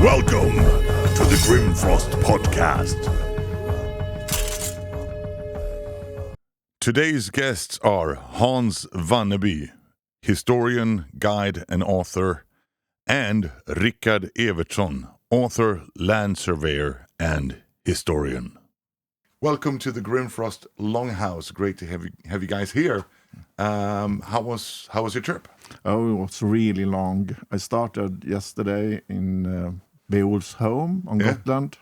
Welcome to the Grimfrost Podcast. Today's guests are Hans Wanneby, historian, guide, and author, and Rikard Evertsson, author, land surveyor, and historian. Welcome to the Grimfrost Longhouse. Great to have you guys here. How was your trip? Oh, it was really long. I started yesterday in Beowulf's home on Gotland,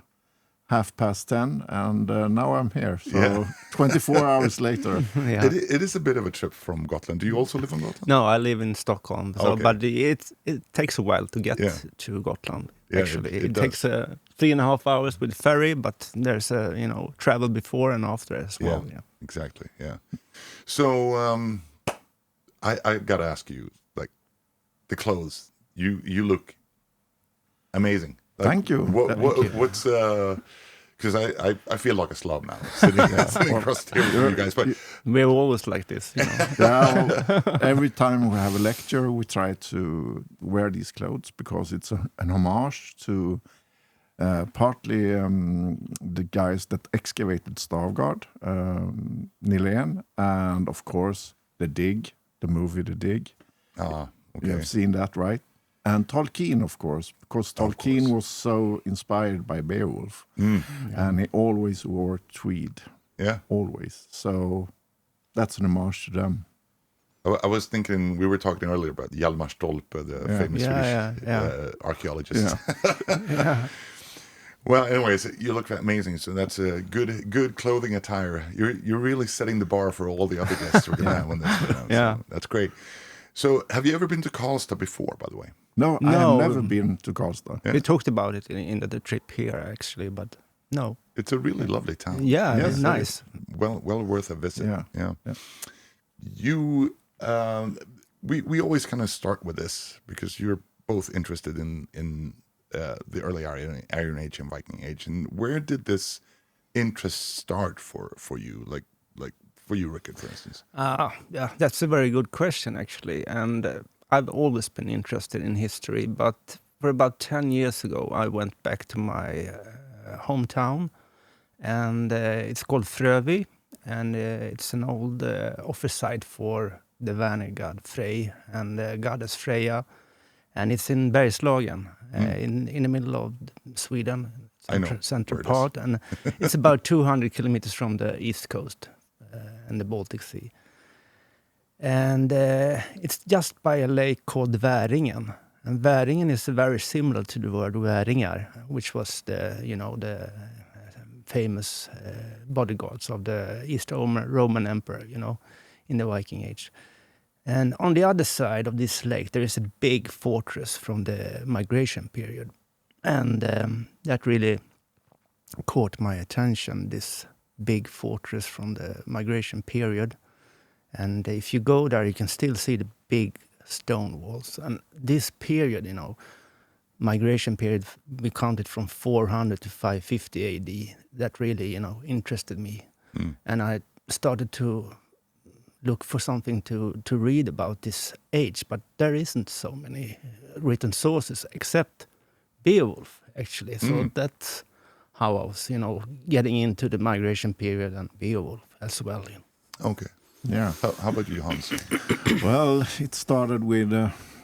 10:30, and now I'm here. So 24 hours later. It is a bit of a trip from Gotland. Do you also live on Gotland? No, I live in Stockholm. So, Okay. but it takes a while to get to Gotland. Yeah, Actually, it it does. takes 3.5 hours with ferry, but there's travel before and after as well. Yeah. Exactly. Yeah. So I gotta ask you, like, the clothes. You look amazing. Like, Thank you. What's because I feel like a slob now sitting across the table with you guys, but We're always like this. Every time we have a lecture, we try to wear these clothes because it's an homage to partly the guys that excavated Stavgard, Nilén, and of course the movie The Dig. okay. You have seen that, right? And Tolkien, of course, because Tolkien was so inspired by Beowulf, and he always wore tweed. Yeah. Always. So that's an homage to them. I was thinking, we were talking earlier about Hjalmar Stolpe, the famous Swedish archaeologist. Yeah. Well, anyways, you look amazing. So that's a good clothing attire. You're really setting the bar for all the other guests we're going to have when this goes out. Yeah. So that's great. So have you ever been to Karlstad before, by the way? No, I have never been to Karlstad. Yeah. We talked about it in the trip here, actually, but no. It's a really lovely town. Yeah, Yes, it's nice. Well worth a visit. Yeah. You, we always kind of start with this because you're both interested in the early Iron Age and Viking Age. And where did this interest start for you? Like for you, Rikard, for instance? Yeah, that's a very good question, actually. And I've always been interested in history, but for about 10 years ago, I went back to my hometown, and it's called Frövi, and it's an old office site for the vanir god Frey and the goddess Freya, and it's in Bergslagen, in the middle of Sweden, center part, and it's about 200 kilometers from the east coast and the Baltic Sea. And it's just by a lake called Väringen. And Väringen is very similar to the word Väringar, which was the famous bodyguards of the East Roman Emperor, in the Viking Age. And on the other side of this lake, there is a big fortress from the migration period. And that really caught my attention, this big fortress from the migration period. And if you go there, you can still see the big stone walls. And this period, migration period, we counted from 400 to 550 AD. That really, interested me. And I started to look for something to read about this age, but there isn't so many written sources except Beowulf, actually. So that's how I was, getting into the migration period and Beowulf as well. Okay. Yeah. How about you, Hans? Well, it started with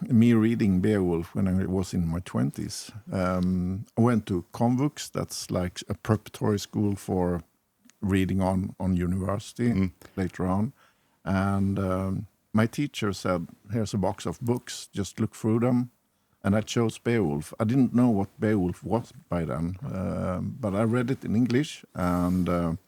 me reading Beowulf when I was in my 20s. I went to Convux, that's like a preparatory school for reading on university later on. And my teacher said, here's a box of books, just look through them. And I chose Beowulf. I didn't know what Beowulf was by then, but I read it in English. And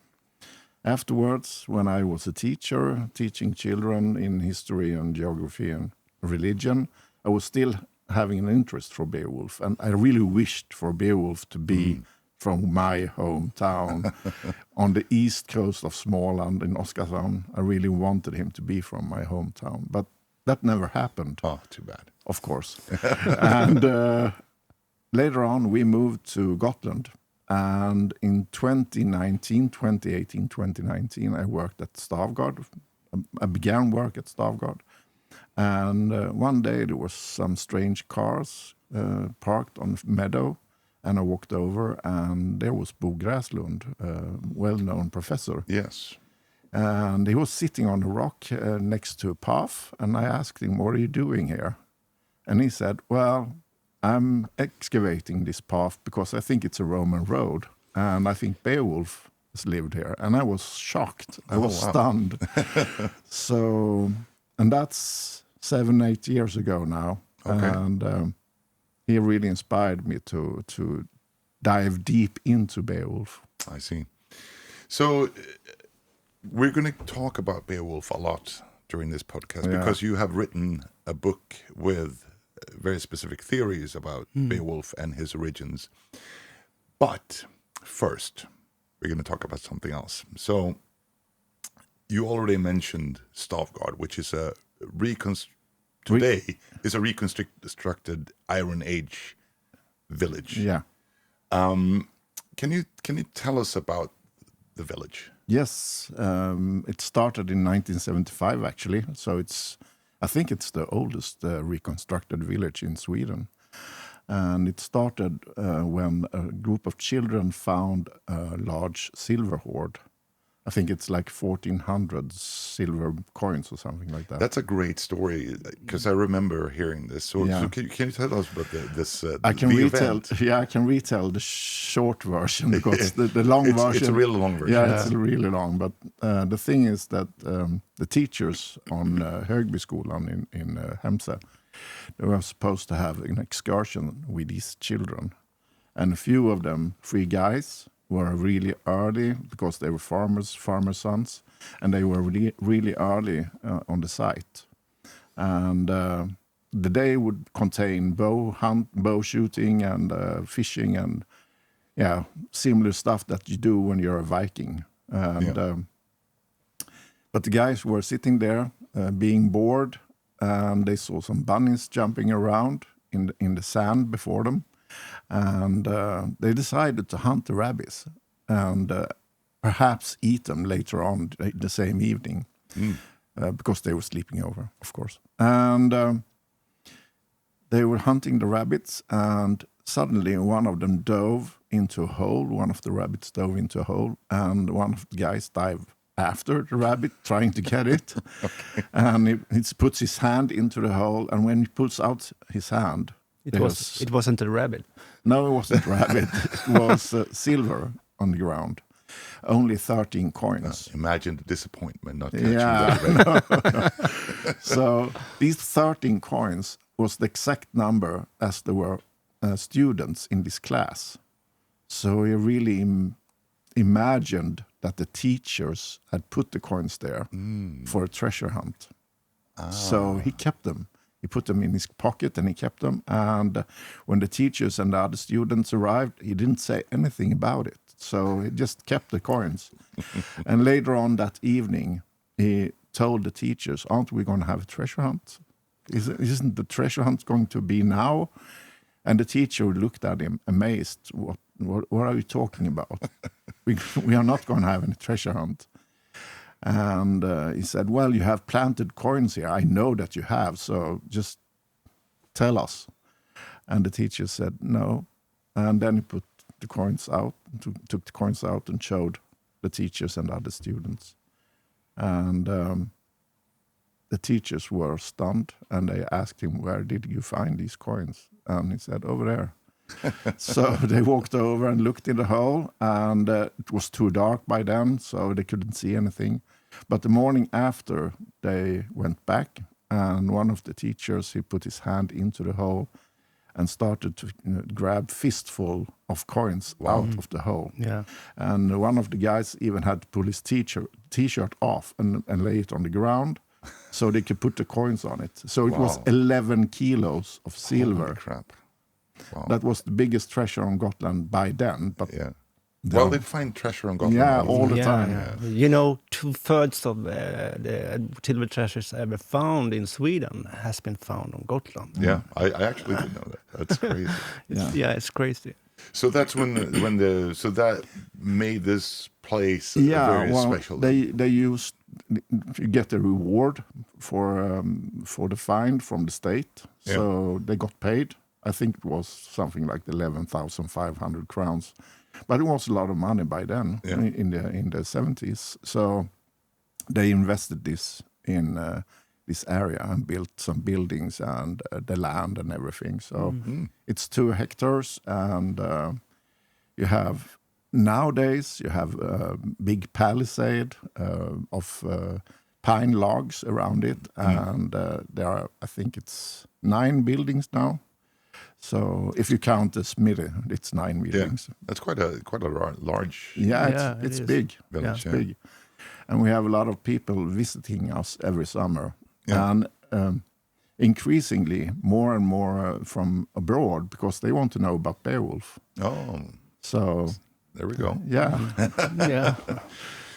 afterwards, when I was a teacher, teaching children in history and geography and religion, I was still having an interest for Beowulf. And I really wished for Beowulf to be from my hometown on the east coast of Småland in Oskarshamn. I really wanted him to be from my hometown, but that never happened. Oh, too bad. Of course. And later on, we moved to Gotland. And in 2018, 2019, I worked at Stavgard. I began work at Stavgard. And one day there was some strange cars parked on a meadow. And I walked over, and there was Bo Gräslund, a well-known professor. Yes. And he was sitting on a rock next to a path, and I asked him, "What are you doing here?" And he said, "Well, I'm excavating this path because I think it's a Roman road, and I think Beowulf has lived here." And I was shocked. I was stunned. And that's 7-8 years ago now. Okay. And he really inspired me to dive deep into Beowulf. I see. So we're going to talk about Beowulf a lot during this podcast because you have written a book with very specific theories about Beowulf and his origins. But first, we're going to talk about something else. So you already mentioned Stavgard, which is today is a reconstructed Iron Age village. Yeah. Can you tell us about the village? Yes, it started in 1975 actually. So I think it's the oldest reconstructed village in Sweden. And it started when a group of children found a large silver hoard. I think it's like 1,400 silver coins or something like that. That's a great story because I remember hearing this. So can you tell us about this? I can retell. Event? Yeah, I can retell the short version because the long version. It's a really long version. Yeah, it's really long. But the thing is that the teachers on Högbyskolan in Hemse, they were supposed to have an excursion with these children, and a few of them, 3 guys, were really early because they were farmers' sons, and they were really early on the site. And the day would contain bow shooting and fishing and similar stuff that you do when you're a Viking. And but the guys were sitting there being bored, and they saw some bunnies jumping around in the sand before them. And they decided to hunt the rabbits and perhaps eat them later on the same evening because they were sleeping over, of course. And they were hunting the rabbits, and suddenly one of them dove into a hole. One of the rabbits dove into a hole, and one of the guys dived after the rabbit, trying to get it. Okay. And he puts his hand into the hole, and when he pulls out his hand, it wasn't a rabbit. No, it wasn't a rabbit. It was silver on the ground. Only 13 coins. Imagine the disappointment not catching that rabbit. So these 13 coins was the exact number as there were students in this class. So he really imagined that the teachers had put the coins there for a treasure hunt. So he kept them. He put them in his pocket and he kept them. And when the teachers and the other students arrived, he didn't say anything about it. So he just kept the coins. And later on that evening, he told the teachers, "Aren't we going to have a treasure hunt? Isn't the treasure hunt going to be now?" And the teacher looked at him amazed. What are you talking about? We are not going to have any treasure hunt. And he said, "Well, you have planted coins here. I know that you have, so just tell us." And the teacher said, "No." And then he put the coins out, took the coins out and showed the teachers and other students. And the teachers were stunned, and they asked him, "Where did you find these coins?" And he said, "Over there." So they walked over and looked in the hole, and it was too dark by then, so they couldn't see anything. But the morning after, they went back, and one of the teachers, he put his hand into the hole and started to grab fistful of coins out of the hole. Yeah. And one of the guys even had to pull his t-shirt off and lay it on the ground so they could put the coins on it. So it was 11 kilos of silver. Holy crap. Wow. That was the biggest treasure on Gotland by then. But well, they find treasure on Gotland. Yeah, all the time. Yeah. You know, 2/3 of the silver treasures ever found in Sweden has been found on Gotland. Yeah, I actually didn't know that. That's crazy. It's crazy. So that's so that made this place very special. They used you get a reward for the find from the state. So they got paid. I think it was something like 11,500 crowns, but it was a lot of money by then in the 70s. So they invested this in this area and built some buildings and the land and everything. So it's 2 hectares, and you have nowadays you have a big palisade of pine logs around it, and there are, I think it's 9 buildings now. So if you count the smithy, it's 9 buildings. That's quite a large. Yeah, it's big. Village, It's big, and we have a lot of people visiting us every summer, and increasingly more and more from abroad because they want to know about Beowulf. Oh, so there we go. Yeah.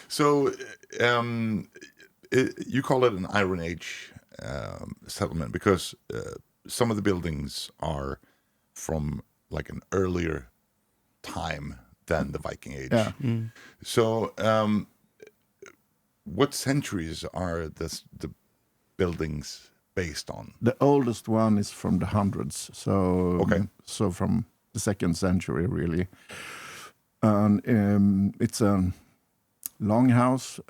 So you call it an Iron Age settlement because some of the buildings are from like an earlier time than the Viking Age. Yeah. So what centuries are the buildings based on? The oldest one is from the hundreds, so from the 2nd century really, and it's a longhouse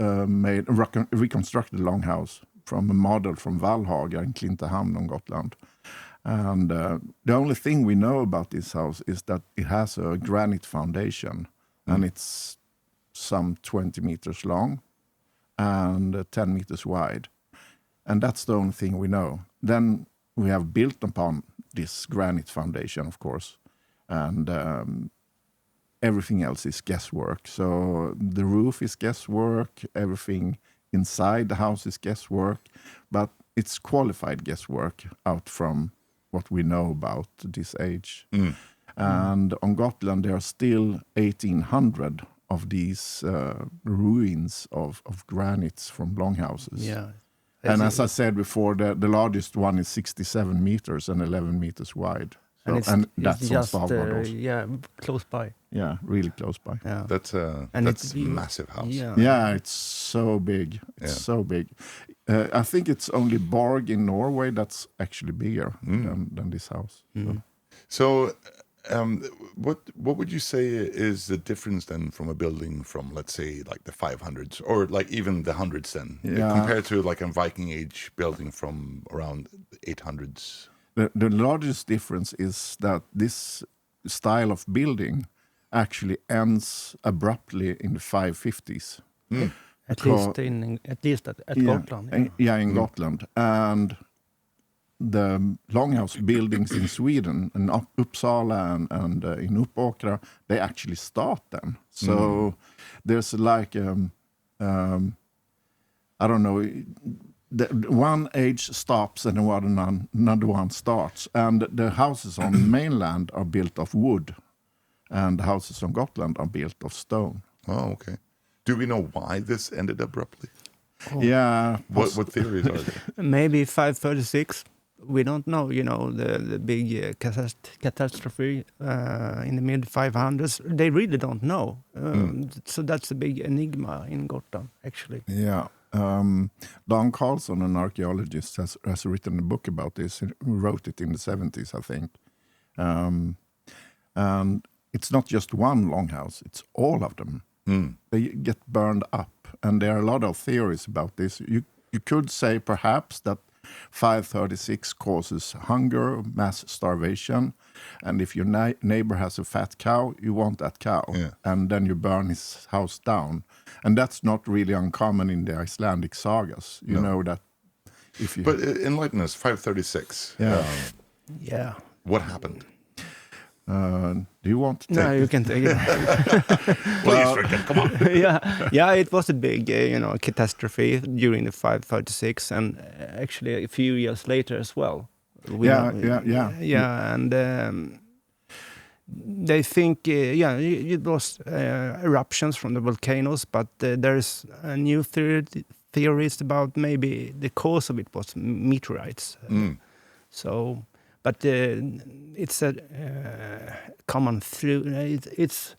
reconstructed longhouse from a model from Vallhaga in Klintehamn on Gotland. And the only thing we know about this house is that it has a granite foundation, and it's some 20 meters long and 10 meters wide. And that's the only thing we know. Then we have built upon this granite foundation, of course, and everything else is guesswork. So the roof is guesswork, everything inside the house is guesswork, but it's qualified guesswork out from what we know about this age. And on Gotland, there are still 1,800 of these ruins of granites from longhouses. Yeah. And as I said before, the largest one is 67 meters and 11 meters wide. So, and that's on Svalbard also. Close by. Yeah, really close by. Yeah. That's a massive house. Yeah, it's so big. It's so big. I think it's only Borg in Norway that's actually bigger than this house. So what would you say is the difference then from a building from, let's say, like the 500s or like even the 100s then, compared to like a Viking Age building from around the 800s? The largest difference is that this style of building actually ends abruptly in the 550s. At least at Gotland. In Gotland. And the longhouse buildings in Sweden, in Uppsala and in Uppåkra, they actually start then. So there's like, I don't know, one age stops and another one starts. And the houses on the mainland are built of wood, and the houses on Gotland are built of stone. Oh, okay. Do we know why this ended abruptly? Yeah. What theories are there? Maybe 536. We don't know, the big catastrophe in the mid-500s. They really don't know. So that's a big enigma in Gotland, actually. Yeah. Don Carlson, an archaeologist, has written a book about this. He wrote it in the 70s, I think. And it's not just one longhouse, it's all of them. They get burned up. And there are a lot of theories about this. You could say perhaps that 536 causes hunger, mass starvation, and if your neighbor has a fat cow, you want that cow, and then you burn his house down. And that's not really uncommon in the Icelandic sagas. You know that if you... But enlighten us, 536. Yeah. What happened? Do you want to take No, you can take it. Please, Rikard, come on. Yeah, it was a big, catastrophe during the 536, and actually a few years later as well. Yeah, and they think, it was eruptions from the volcanoes, but there's a new theories about maybe the cause of it was meteorites. So. But it's a common through. It's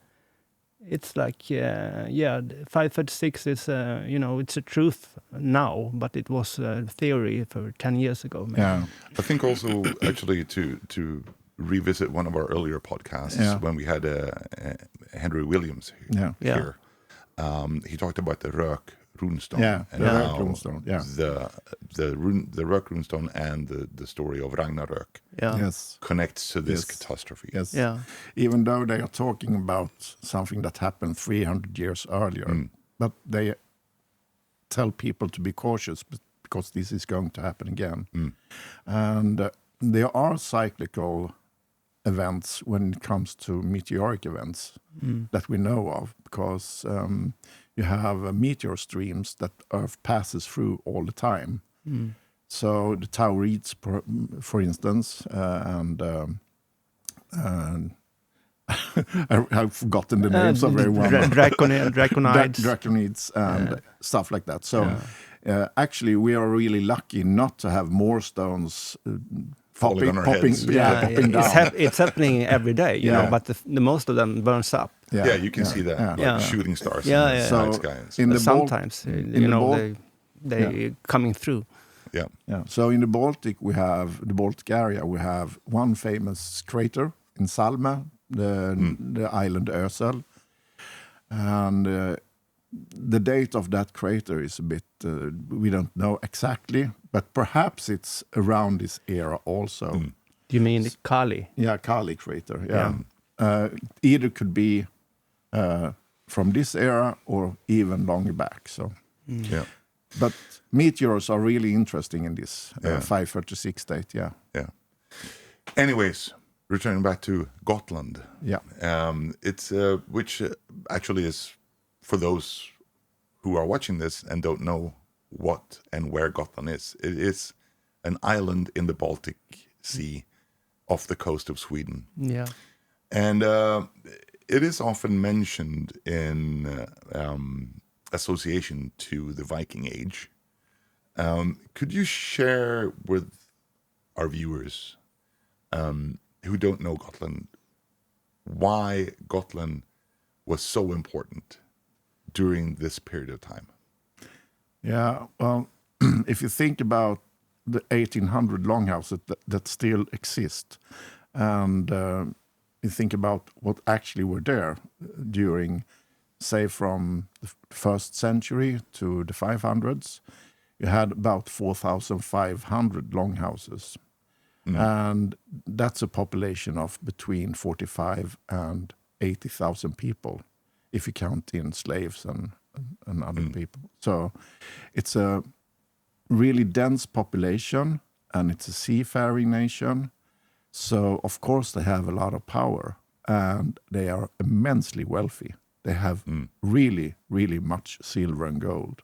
like 536 is it's a truth now, but it was a theory for 10 years ago. Maybe. Yeah, I think also actually to revisit one of our earlier podcasts when we had Henry Williams here. He talked about the Rök runestone, and Rök runestone, the Rök runestone and the story of Ragnarök connects to this catastrophe. Yes. Yeah. Even though they are talking about something that happened 300 years earlier, but they tell people to be cautious because this is going to happen again. And there are cyclical events when it comes to meteoric events that we know of, because you have meteor streams that Earth passes through all the time. So the Taurids, for instance, and I've forgotten the names of everyone. Draconids and stuff like that. So actually, we are really lucky not to have more stones popping down. It's happening every day, you know, but the most of them burns up. Yeah, you can see that, like shooting stars in the night sky. Sometimes, you know, they coming through. Yeah. So in the Baltic, the Baltic area, we have one famous crater in Salme, the island Ösel, and the date of that crater is a bit, we don't know exactly, but perhaps it's around this era also. Do you mean Kali? Yeah, Kali crater, either could be from this era or even longer back. So, but meteors are really interesting in this 536 date, Anyways, returning back to Gotland. It's which actually is, for those who are watching this and don't know what and where Gotland is, it is an island in the Baltic Sea off the coast of Sweden. And it is often mentioned in association to the Viking Age. Could you share with our viewers who don't know Gotland why Gotland was so important during this period of time? Yeah, well, if you think about the 1800 longhouses that still exist, and you think about what actually were there during, say, from the 1st century to the 500s, you had about 4,500 longhouses. And that's a population of between 45 and 80,000 people, if you count in slaves and other people. So it's a really dense population, and it's a seafaring nation. So, of course, they have a lot of power, and they are immensely wealthy. They have really, really much silver and gold.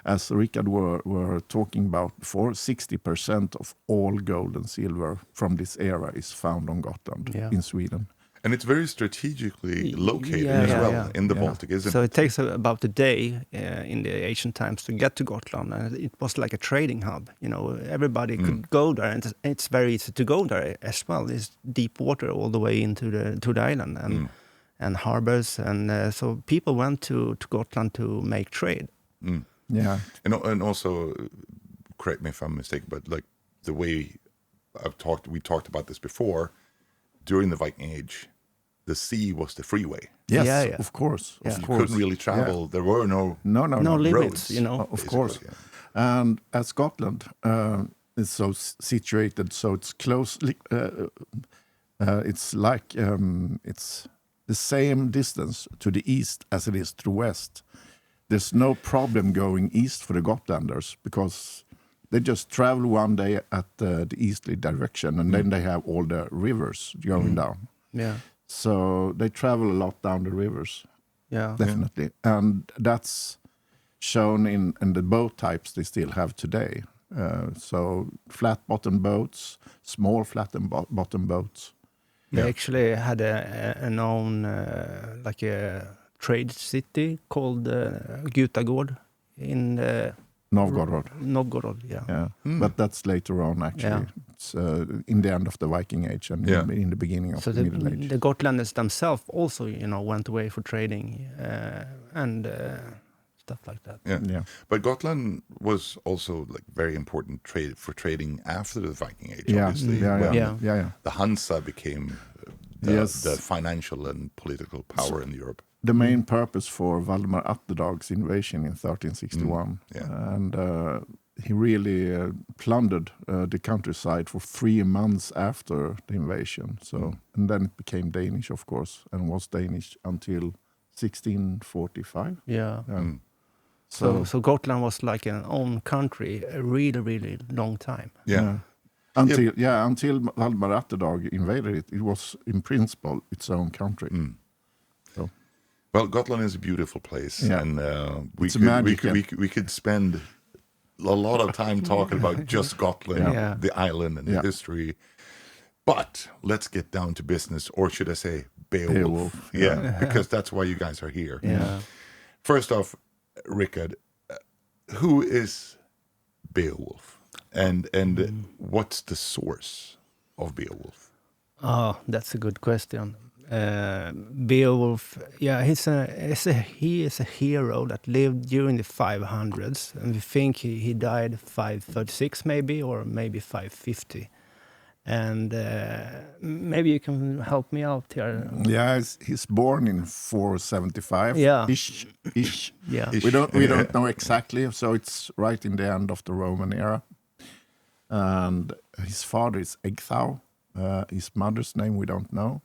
As Rikard were talking about before, 60% of all gold and silver from this era is found on Gotland in Sweden. And it's very strategically located as well in the Baltic, isn't it? So it takes about a day in the ancient times to get to Gotland, and it was like a trading hub. You know, everybody could go there, and it's very easy to go there as well. There's deep water all the way into the island, and harbors, and so people went to Gotland to make trade. Yeah, and also, correct me if I'm mistaken, but like the way we talked about this before. During the Viking Age, the sea was the freeway. Yes, of course. You couldn't really travel. There were no limits, roads, you know. Of course. And as Scotland is so situated, so it's closely. It's like it's the same distance to the east as it is to the west. There's no problem going east for the Gotlanders because they just travel one day at the easterly direction, and then they have all the rivers going down. Yeah. So they travel a lot down the rivers. Yeah. Definitely. And that's shown in the boat types they still have today. So flat-bottom boats, small flat-bottom boats. They actually had a known, like a trade city called Gutagård in Novgorod, but that's later on actually. It's in the end of the Viking Age and in the beginning of the Middle Age. The Gotlanders themselves also, went away for trading and stuff like that. Yeah. But Gotland was also like very important for trading after the Viking Age. Obviously, when the Hansa became the financial and political power in Europe. The main purpose for Valdemar Atterdag's invasion in 1361, and he really plundered the countryside for 3 months after the invasion. So, and then it became Danish, of course, and was Danish until 1645. Yeah. So Gotland was like an own country a really, really long time. Until Valdemar Atterdag invaded it, it was in principle its own country. So. Well, Gotland is a beautiful place, and we could spend a lot of time talking about just Gotland, the island, and the history. But let's get down to business, or should I say Beowulf? Because that's why you guys are here. First off, Rikard, who is Beowulf, and what's the source of Beowulf? Oh, that's a good question. Beowulf, he is a hero that lived during the 500s, and we think he died 536 maybe, or maybe 550. And maybe you can help me out here. Yeah, he's born in 475. Ish. Yeah. We don't know exactly, so it's right in the end of the Roman era. And his father is Ecgtheow. His mother's name we don't know.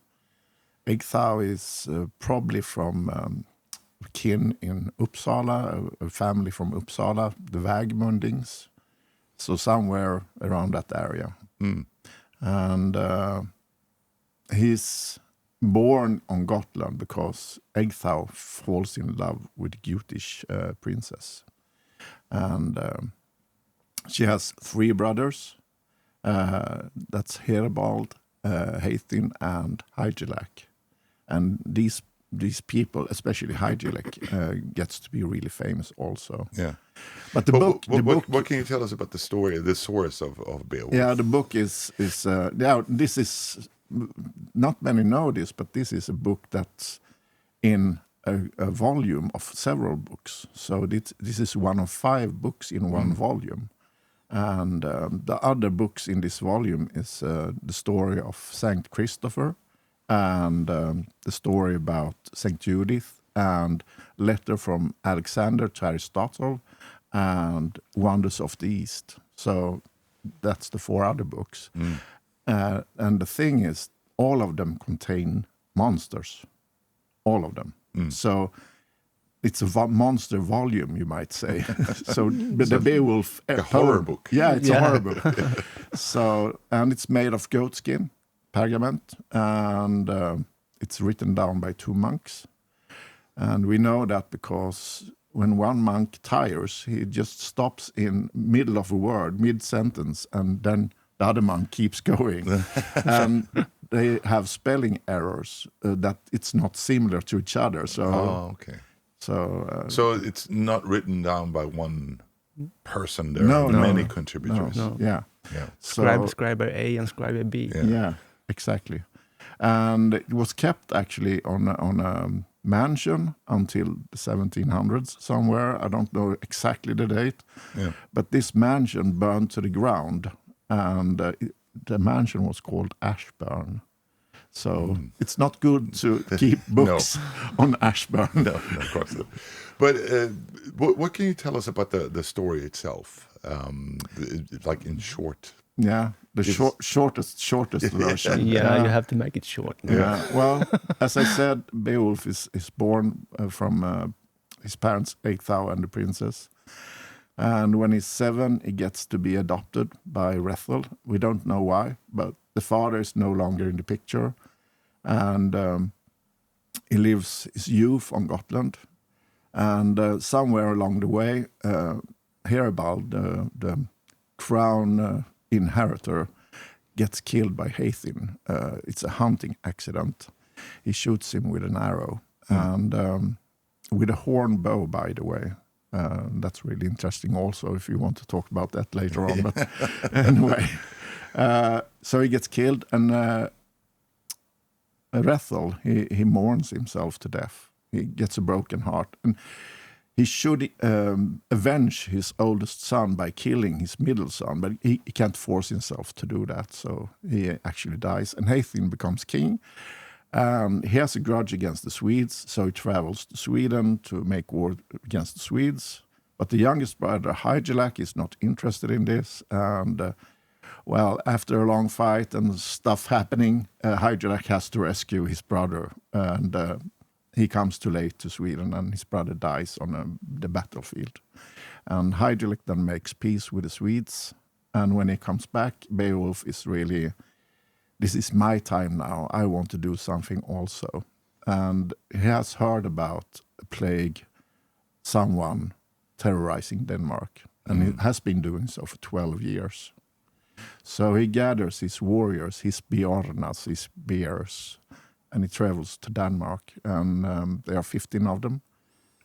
Ecgtheow is probably from kin in Uppsala, a family from Uppsala, the Vägmundings. So somewhere around that area. And he's born on Gotland because Ecgtheow falls in love with a Gutish princess. And she has 3 brothers. That's Heribald, Heithin, and Hygelac. And these people, especially Hygelac, gets to be really famous also. Yeah. But the book. What can you tell us about the story, the source of Beowulf? Yeah, the book is this is, not many know this, but this is a book that's in a volume of several books. So this is one of 5 books in one volume. And the other books in this volume is the story of Saint Christopher, and the story about Saint Judith, and letter from Alexander to Aristotle, and Wonders of the East. So that's the 4 other books. And the thing is, all of them contain monsters. All of them. So it's a monster volume, you might say. So the Beowulf... A horror book. Yeah, it's a horror book. So, and it's made of goatskin, pergament, and it's written down by 2 monks. And we know that because when one monk tires, he just stops in middle of a word, mid-sentence, and then the other monk keeps going. And they have spelling errors that it's not similar to each other. So, okay. So it's not written down by one person. There are many contributors. Yeah. Scriber A and Scriber B. Yeah, exactly. And it was kept actually on a mansion until the 1700s somewhere. I don't know exactly the date. Yeah. But this mansion burned to the ground, and the mansion was called Ashburn. So it's not good to keep books on Ashburn. No, of course not. But what can you tell us about the story itself? Like in short. Yeah, the shortest version. Yeah, you have to make it short. Yeah, well, as I said, Beowulf is born from his parents, Ecgtheow and the princess. And when he's 7, he gets to be adopted by Hrethel. We don't know why, but the father is no longer in the picture. And he lives his youth on Gotland. And somewhere along the way, Heribald, the crown inheritor, gets killed by Heithin. It's a hunting accident. He shoots him with an arrow. And with a horn bow, by the way. That's really interesting also, if you want to talk about that later on. But anyway, so he gets killed, and Hrethel, he mourns himself to death. He gets a broken heart. And he should avenge his oldest son by killing his middle son, but he can't force himself to do that, so he actually dies. And Hæthinn becomes king. He has a grudge against the Swedes, so he travels to Sweden to make war against the Swedes. But the youngest brother, Hygelac, is not interested in this. And, well, after a long fight and stuff happening, Hygelac has to rescue his brother. And he comes too late to Sweden, and his brother dies on the battlefield. And Hygelac then makes peace with the Swedes. And when he comes back, Beowulf is really, this is my time now. I want to do something also. And he has heard about a plague, someone terrorizing Denmark. And he has been doing so for 12 years. So he gathers his warriors, his Bjornas, his bears, and he travels to Denmark. And there are 15 of them.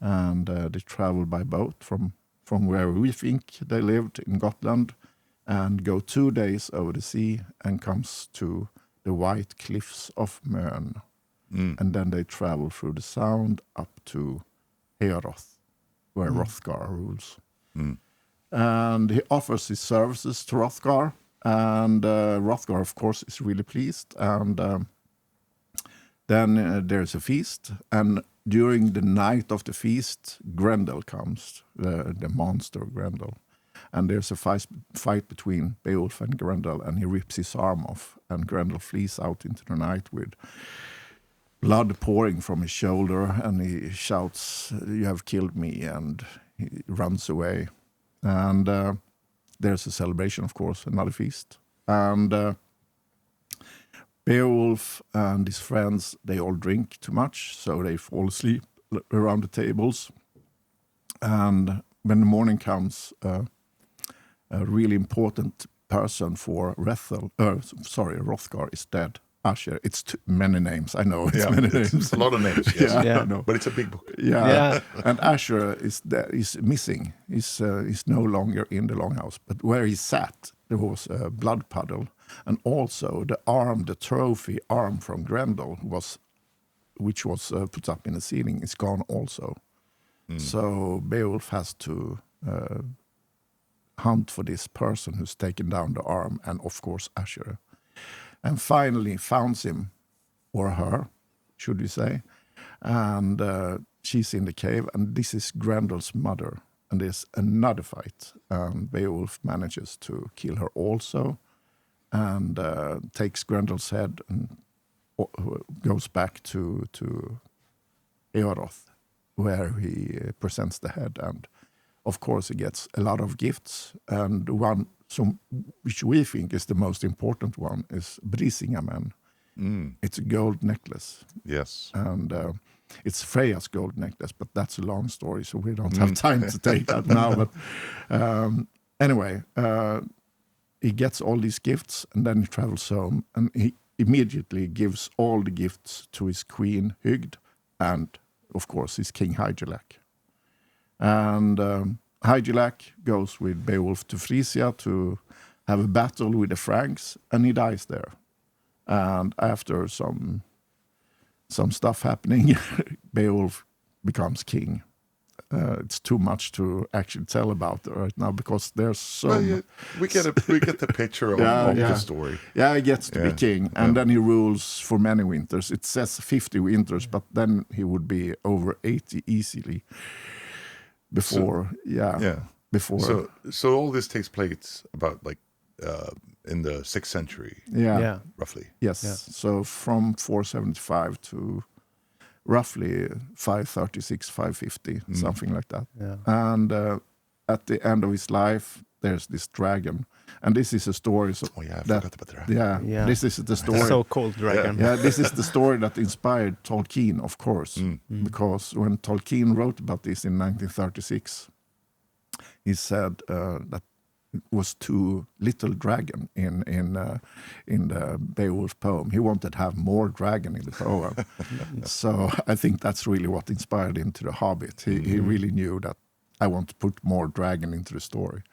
And they travel by boat from where we think they lived in Gotland, and go 2 days over the sea and comes to the white cliffs of Mön. And then they travel through the Sound up to Heorot, where Hrothgar rules. And he offers his services to Hrothgar, and Hrothgar, of course, is really pleased. And then there's a feast, and during the night of the feast, Grendel comes, the monster Grendel. And there's a fight between Beowulf and Grendel, and he rips his arm off, and Grendel flees out into the night with blood pouring from his shoulder, and he shouts, "You have killed me," and he runs away. And there's a celebration, of course, another feast. And Beowulf and his friends, they all drink too much, so they fall asleep around the tables. And when the morning comes, a really important person for Hrothgar is dead. Asher. It's many names. I know it's many names. It's a lot of names. Yes. I know. But it's a big book. Yeah. And Asher is missing. He's no longer in the longhouse. But where he sat, there was a blood puddle, and also the trophy arm from Grendel which was put up in the ceiling, is gone also. So Beowulf has to hunt for this person who's taken down the arm, and of course Asher. And finally founds him, or her, should we say. And she's in the cave, and this is Grendel's mother. And there's another fight. And Beowulf manages to kill her also, and takes Grendel's head and goes back to Heorot, where he presents the head. And of course he gets a lot of gifts, and one which we think is the most important one is Brisingamen. It's a gold necklace. Yes. And it's Freya's gold necklace, but that's a long story, so we don't have time to take that now. But anyway, he gets all these gifts, and then he travels home, and he immediately gives all the gifts to his queen Hygd, and of course his king Hygelac. And Hygelac goes with Beowulf to Frisia to have a battle with the Franks, and he dies there. And after some stuff happening, Beowulf becomes king. It's too much to actually tell about it right now, because there's so... Well, we get the picture of the story. Yeah, he gets to be king, and then he rules for many winters. It says 50 winters, but then he would be over 80 easily. Before. So all this takes place about in the 6th century. Roughly. Yes. Yeah. So from 475 to roughly 536, 550, something like that. Yeah. And at the end of his life, there's this dragon, and this is a story. So I forgot about the dragon. Yeah. This is the story. So-called dragon. Yeah, this is the story that inspired Tolkien, of course, because when Tolkien wrote about this in 1936, he said that it was too little dragon in the Beowulf poem. He wanted to have more dragon in the poem. So I think that's really what inspired him to The Hobbit. He really knew that I want to put more dragon into the story.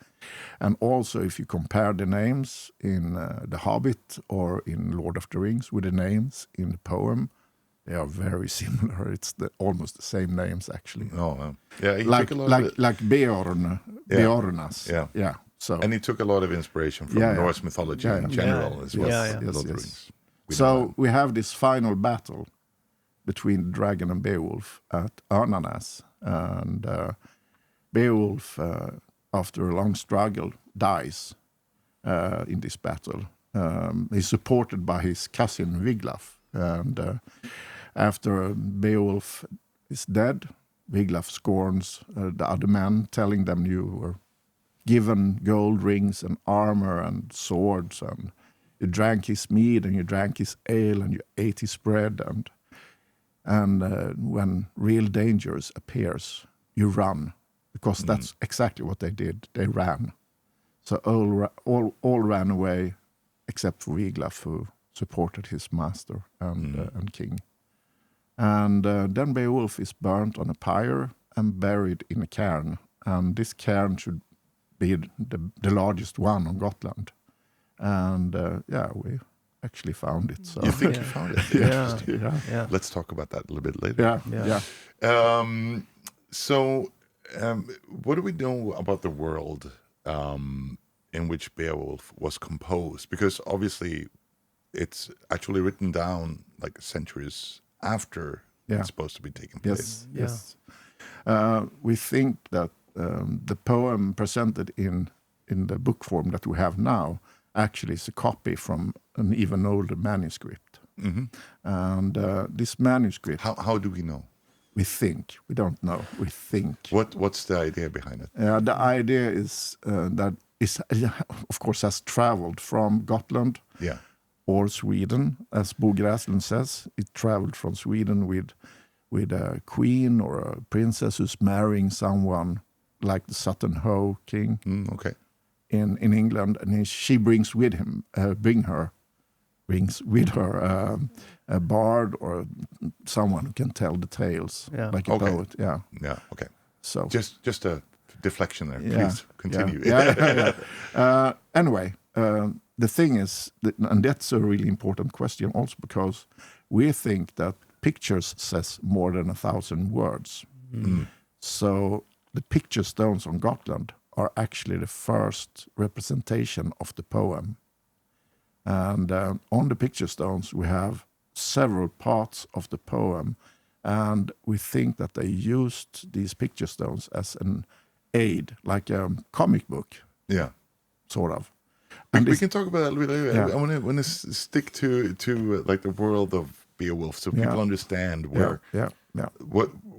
And also, if you compare the names in The Hobbit or in Lord of the Rings with the names in the poem, They are very similar. It's almost the same names actually. Oh, yeah. He Like took a lot of it. like Beorn, Beornas. Yeah. Yeah. So And he took a lot of inspiration from Norse mythology in general as well. Yeah, yeah. Lord of the Yes. Rings. So we have this final battle between the dragon and Beowulf at Örnarnas, and Beowulf, after a long struggle, dies in this battle. He's supported by his cousin Wiglaf, and after Beowulf is dead, Wiglaf scorns the other men, telling them, "You were given gold rings and armor and swords, and you drank his mead and you drank his ale and you ate his bread, and when real dangers appears, you run," because that's exactly what they did. They ran. So all ran away, except for Wiglaf, who supported his master and king. And then Beowulf is burnt on a pyre and buried in a cairn. And this cairn should be the largest one on Gotland. And we actually found it. So You think you found it? Yeah. Let's talk about that a little bit later. yeah. What do we know about the world in which Beowulf was composed? Because obviously it's actually written down like centuries after it's supposed to be taking place. Yes. We think that the poem presented in the book form that we have now actually is a copy from an even older manuscript. And this manuscript... How do we know? We think. We don't know. We think. What's the idea behind it? The idea is that it, of course, has traveled from Gotland or Sweden. As Bo Gräslund says, it traveled from Sweden with a queen or a princess who's marrying someone like the Sutton Hoo king in England, and she brings with her a bard or someone who can tell the tales, like a poet. Yeah. Okay. So just a deflection there. Please continue. Anyway, the thing is, and that's a really important question also, because we think that pictures says more than 1,000 words. So the picture stones on Gotland are actually the first representation of the poem. And on the picture stones, we have several parts of the poem, and we think that they used these picture stones as an aid, like a comic book, sort of. And we can talk about that a little bit later. Yeah. I want to stick to like the world of Beowulf, so people understand where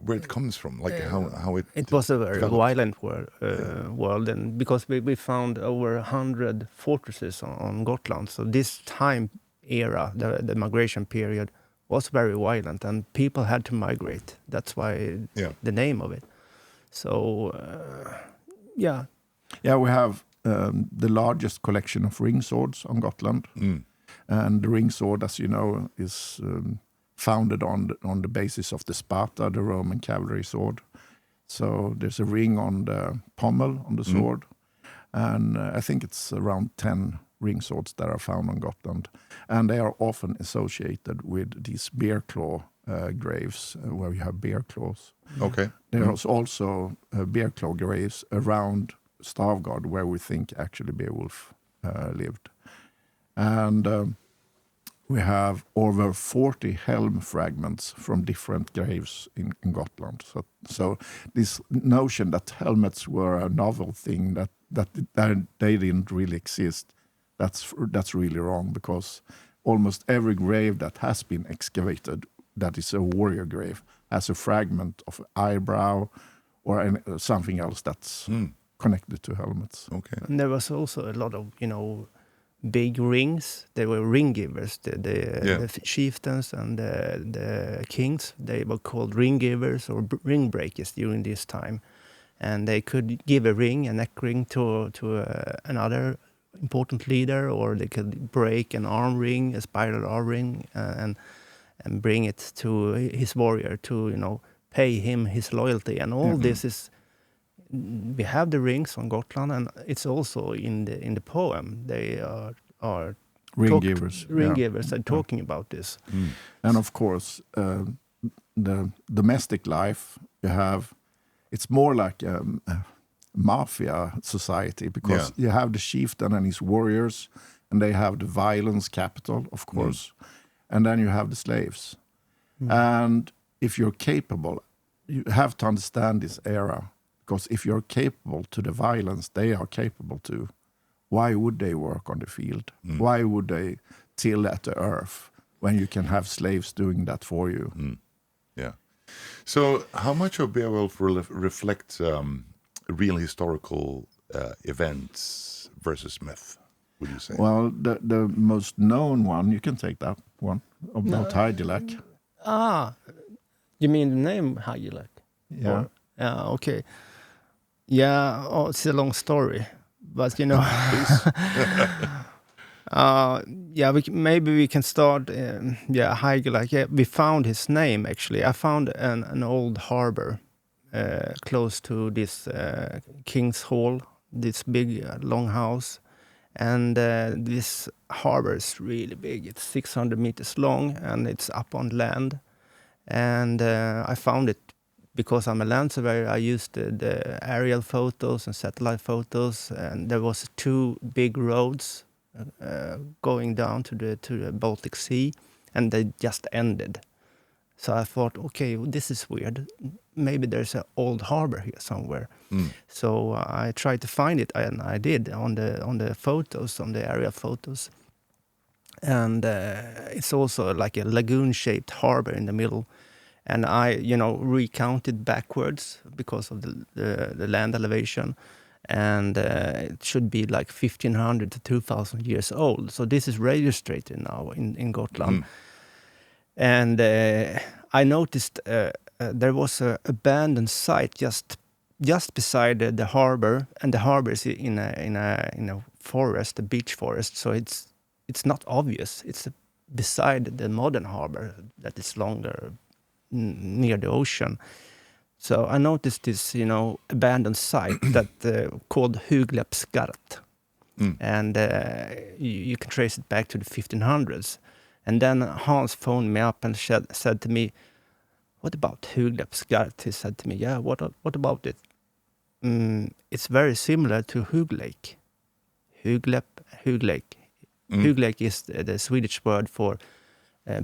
it comes from, like how it was a very developed. violent world, and because we found over 100 fortresses on Gotland, so this time era, the migration period, was very violent, and people had to migrate. That's why the name of it. So we have the largest collection of ring swords on Gotland, and the ring sword, as you know, is founded on the basis of the Sparta, the Roman cavalry sword. So there's a ring on the pommel on the sword, and I think it's around 10 ring swords that are found on Gotland, and they are often associated with these bear claw graves where you have bear claws. Okay. There is also bear claw graves around Stavgard, where we think actually Beowulf lived, and we have over 40 helm fragments from different graves in Gotland. So this notion that helmets were a novel thing, that they didn't really exist, that's really wrong, because almost every grave that has been excavated that is a warrior grave has a fragment of eyebrow or something else that's connected to helmets. Okay. And there was also a lot of, big rings. They were ring givers. The chieftains and the kings, they were called ring givers or ring breakers during this time. And they could give a ring, a neck ring, to another important leader, or they could break an arm ring, a spiral arm ring, and bring it to his warrior to, pay him his loyalty. And all this is... We have the rings on Gotland, and it's also in the poem. They are ring givers are talking about this. And of course, the domestic life you have, it's more like a mafia society, because you have the chieftain and his warriors, and they have the violence capital, of course, and then you have the slaves. And if you're capable, you have to understand this era, because if you're capable to the violence they are capable to, why would they work on the field? Why would they till at the earth when you can have slaves doing that for you? Yeah. So how much of Beowulf reflects real historical events versus myth, would you say? Well, the most known one, you can take that one, about Hygelac. You mean the name Hygelac? Yeah. Okay. Yeah, it's a long story, but you know. Maybe we can start. Hygelac. Yeah, we found his name actually. I found an old harbor close to this King's Hall, this big long house, and this harbor is really big. It's 600 meters long and it's up on land. And I found it because I'm a land surveyor. I used the aerial photos and satellite photos, and there was 2 big roads going down to the Baltic Sea, and they just ended. So I thought, okay, this is weird. Maybe there's an old harbor here somewhere. So I tried to find it, and I did on the photos, on the aerial photos. And it's also like a lagoon-shaped harbor in the middle. And I, recounted backwards because of the land elevation. And it should be like 1,500 to 2,000 years old. So this is registered now in Gotland. And I noticed there was an abandoned site just beside the harbor, and the harbor is in a forest, a beach forest. So it's not obvious. It's beside the modern harbor that is longer near the ocean. So I noticed this, abandoned site that called Huglepsgard. And you can trace it back to the 1500s. And then Hans phoned me up and said to me, "What about Huglepsgard?" He said to me, "Yeah, what about it?" It's very similar to Huglake. Huglake. Huglake is the Swedish word for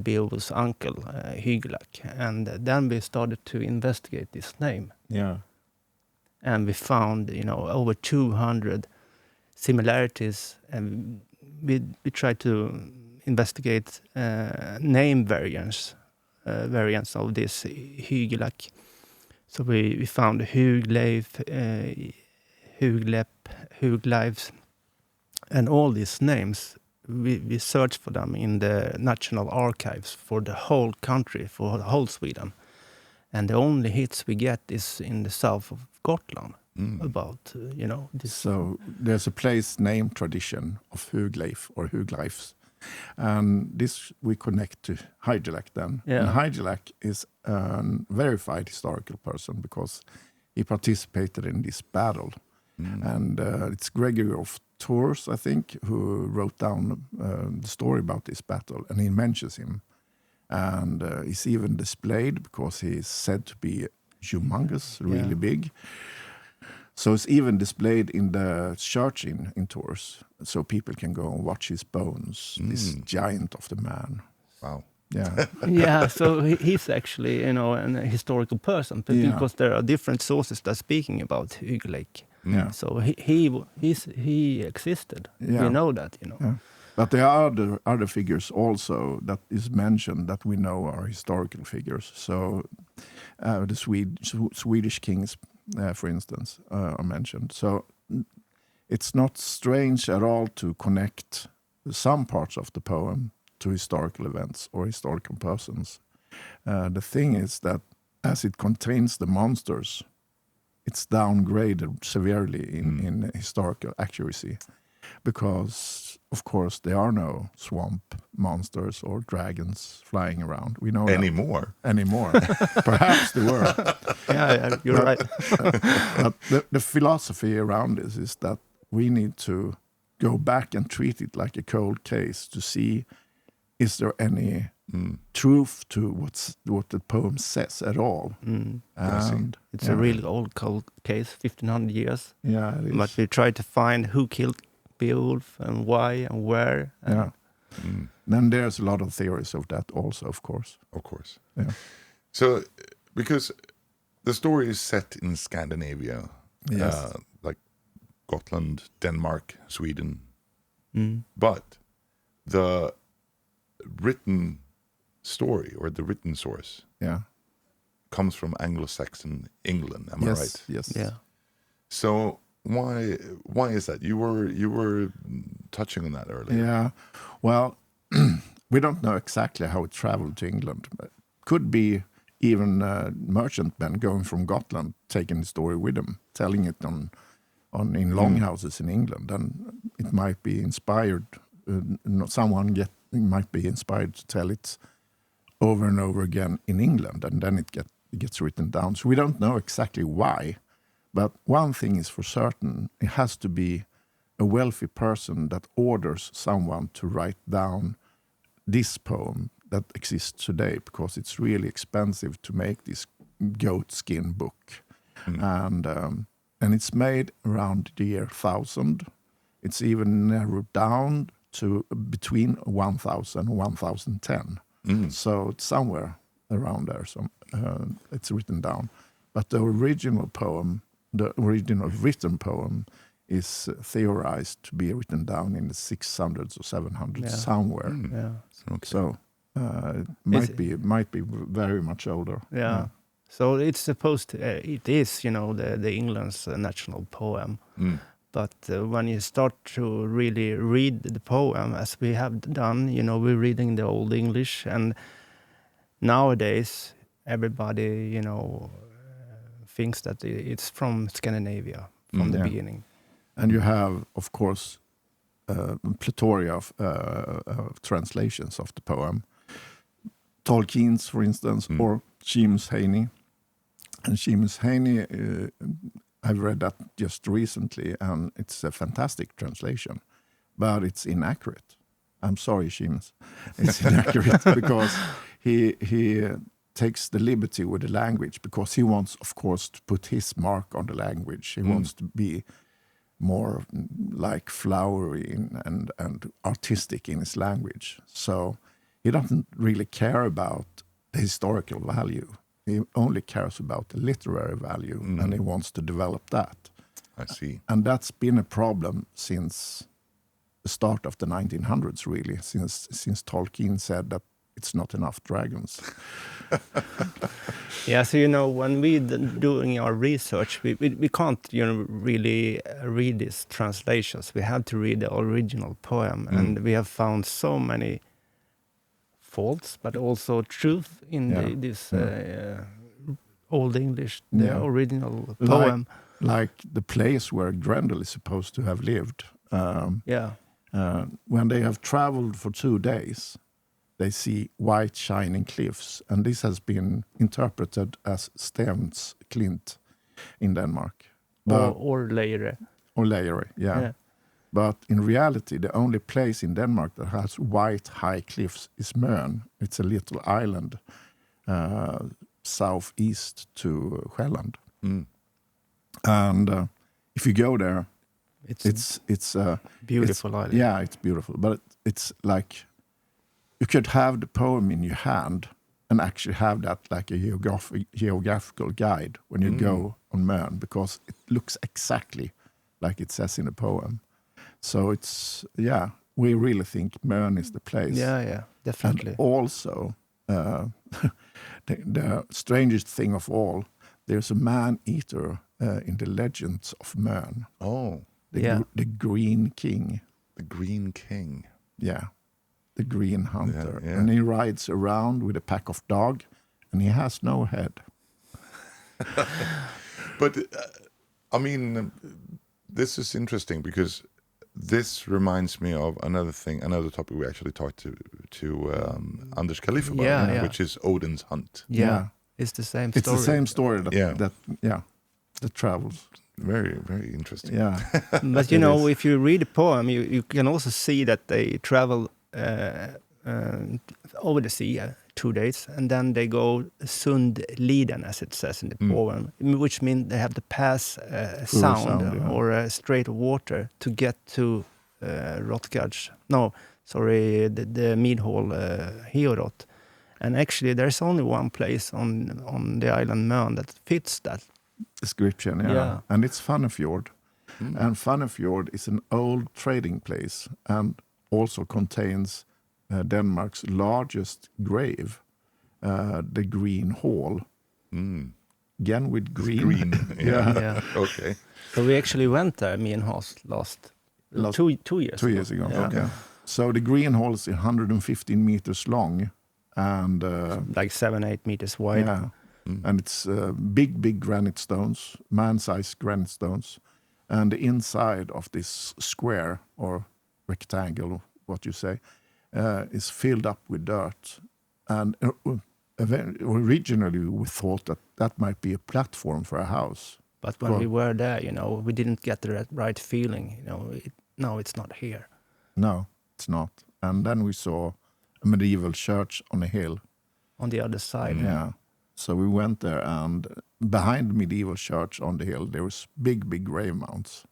Beowulf's uncle, Hygelac. And then we started to investigate this name. Yeah. And we found, over 200 similarities. And we tried to investigate name variants of this Hygelac. So we found Hugleif, Huglep, Hugleifs, and all these names. We searched for them in the national archives for the whole country, for the whole Sweden. And the only hits we get is in the south of Gotland about, this. So there's a place name tradition of Hugleif or Hugleifs. And this we connect to Hygelac then. Yeah. And Hygelac is a verified historical person because he participated in this battle. And it's Gregory of Tours, I think, who wrote down the story about this battle, and he mentions him. And he's even displayed because he's said to be humongous, really big. So it's even displayed in the church in Tours, so people can go and watch his bones, this giant of the man. Wow. Yeah. Yeah, so he's actually, a historical person, because there are different sources that are speaking about Hygelac. Yeah. So he existed. Yeah. We know that, Yeah. But there are other figures also that is mentioned that we know are historical figures. So the Swedish kings, for instance, are mentioned. So it's not strange at all to connect some parts of the poem to historical events or historical persons. The thing is that as it contains the monsters, it's downgraded severely in historical accuracy, because, of course, there are no swamp monsters or dragons flying around. We know anymore. Perhaps there were. Yeah, you're right. But the philosophy around this is that we need to go back and treat it like a cold case to see is there any truth to what the poem says at all. And It's a really old cold case, 1500 years. Yeah, it is. But we try to find who killed Beowulf and why and where. And Then there's a lot of theories of that also, of course. Of course. Yeah. So, because the story is set in Scandinavia, Yes. like Gotland, Denmark, Sweden, but the written story or the written source Yeah. comes from Anglo-Saxon England. Am I Yes. right? Yes. yeah. So why is that? You were touching on that earlier. Yeah. Well, we don't know exactly how it traveled to England. Could be even merchantmen going from Gotland, taking the story with them, telling it in longhouses in England, and it might be inspired. Might be inspired to tell it over and over again in England, and then it gets written down. So we don't know exactly why, but one thing is for certain: it has to be a wealthy person that orders someone to write down this poem that exists today, because it's really expensive to make this goat skin book. And it's made around the year 1000. It's even narrowed down to between 1000 and 1010. So it's somewhere around there. So it's written down. But the original written poem is theorized to be written down in the 600s or 700s somewhere. Yeah. Okay. So it might be very much older. Yeah. So it's supposed to, it is, the England's national poem. But when you start to really read the poem, as we have done, we're reading the Old English, and nowadays everybody, thinks that it's from Scandinavia from the beginning. And you have, of course, plethora of translations of the poem. Tolkien's, for instance, or Seamus Heaney. And Seamus Heaney, I've read that just recently, and it's a fantastic translation, but it's inaccurate. I'm sorry, Seamus. It's inaccurate because he takes the liberty with the language, because he wants, of course, to put his mark on the language. He wants to be more like flowery and artistic in his language. So he doesn't really care about the historical value. He only cares about the literary value, and he wants to develop that. I see. And that's been a problem since the start of the 1900s, really, since Tolkien said that it's not enough dragons. Yeah, so when we doing our research, we can't really read these translations. We have to read the original poem, and we have found so many faults, but also truth in this Old English, the original poem. Like the place where Grendel is supposed to have lived. When they have traveled for 2 days, they see white shining cliffs, and this has been interpreted as Stevns Klint in Denmark. Or Leire. Or Leire, yeah. But in reality, the only place in Denmark that has white high cliffs is Møn. It's a little island southeast to Sjælland. And if you go there, it's a beautiful island. Yeah, it's beautiful, but it's like you could have the poem in your hand and actually have that like a geographical guide when you go on Møn, because it looks exactly like it says in the poem. So it's, we really think Møn is the place. Yeah, definitely. And also, the strangest thing of all, there's a man-eater in the legends of Møn. Oh. The Green King. The Green King. Yeah. The Green Hunter. Yeah. And he rides around with a pack of dogs, and he has no head. But, this is interesting, because this reminds me of another topic we actually talked to Anders Khalif about, which is Odin's Hunt. Yeah. It's the same story. It's the same story that travels. Very, very interesting. Yeah. But you know, if you read the poem, you can also see that they travel over the sea 2 days, and then they go Sundliden, as it says in the poem, which means they have to pass sound yeah. or a straight water to get to Hrothgar's. No, sorry, the Meadhall Heorot. And actually, there's only one place on the island Mön that fits that Description, Yeah. And it's Fannefjord. And Fannefjord is an old trading place and also contains Denmark's largest grave, the Green Hall. Again with green. Green. Yeah. Yeah. Okay. So we actually went there, me and Hans, last 2 years 2 years ago. Yeah. Okay. So the Green Hall is 115 meters long and Like 7-8 meters wide. yeah. And it's big granite stones, man-sized granite stones. And the inside of this square or rectangle, what you say, is filled up with dirt. And originally we thought that might be a platform for a house. But when we were there, you know, we didn't get the right feeling. You know, no, it's not here. No, it's not. And then we saw a medieval church on a hill. On the other side. Yeah. So we went there, and behind the medieval church on the hill, there was big grave mounds.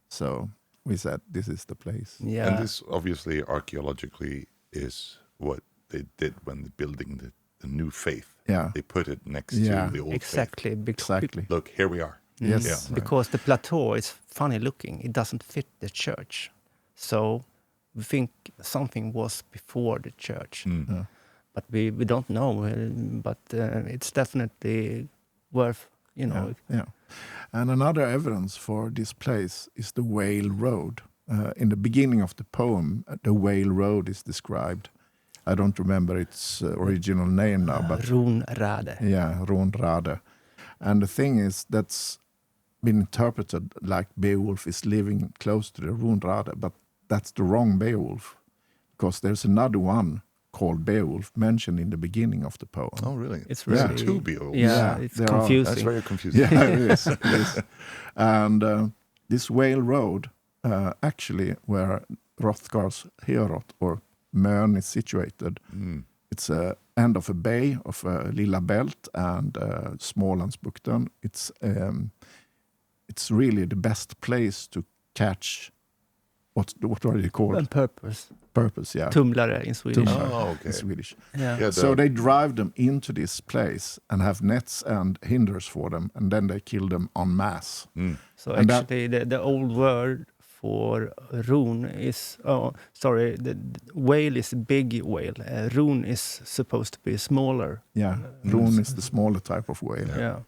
So we said, this is the place. Yeah. And this obviously archaeologically is what they did when they're building the new faith. Yeah. They put it next Yeah. to the old Exactly. faith. Exactly. Look, here we are. Yes. Yeah. Because the plateau is funny looking. It doesn't fit the church. So we think something was before the church. Yeah. But we don't know. But it's definitely worth, you know. Yeah. And another evidence for this place is the Whale Road. In the beginning of the poem, the Whale Road is described. I don't remember its original name now, but Runrade. yeah, Ronrade. And the thing is, that's been interpreted like Beowulf is living close to the Runrade, but that's the wrong Beowulf, because there's another one called Beowulf mentioned in the beginning of the poem. Oh, really? It's There's really two Beowulfs. Yeah, it's there are. confusing. That's very confusing. Yeah, it is. It is. And this Whale Road, actually, where Hrothgar's Heorot or Mön is situated, it's a end of a bay of Lilla Belt and Smålandsbukten. It's really the best place to catch. What are they called? On purpose. Purpose, yeah. Tumlare in Swedish. Tumlare Oh, okay. in Swedish. Yeah. Yeah, So they drive them into this place and have nets and hinders for them, and then they kill them en masse. So And actually, the old word for rune is, the whale is a big whale. Rune is supposed to be smaller. Yeah, Rune is the smaller type of whale. Yeah.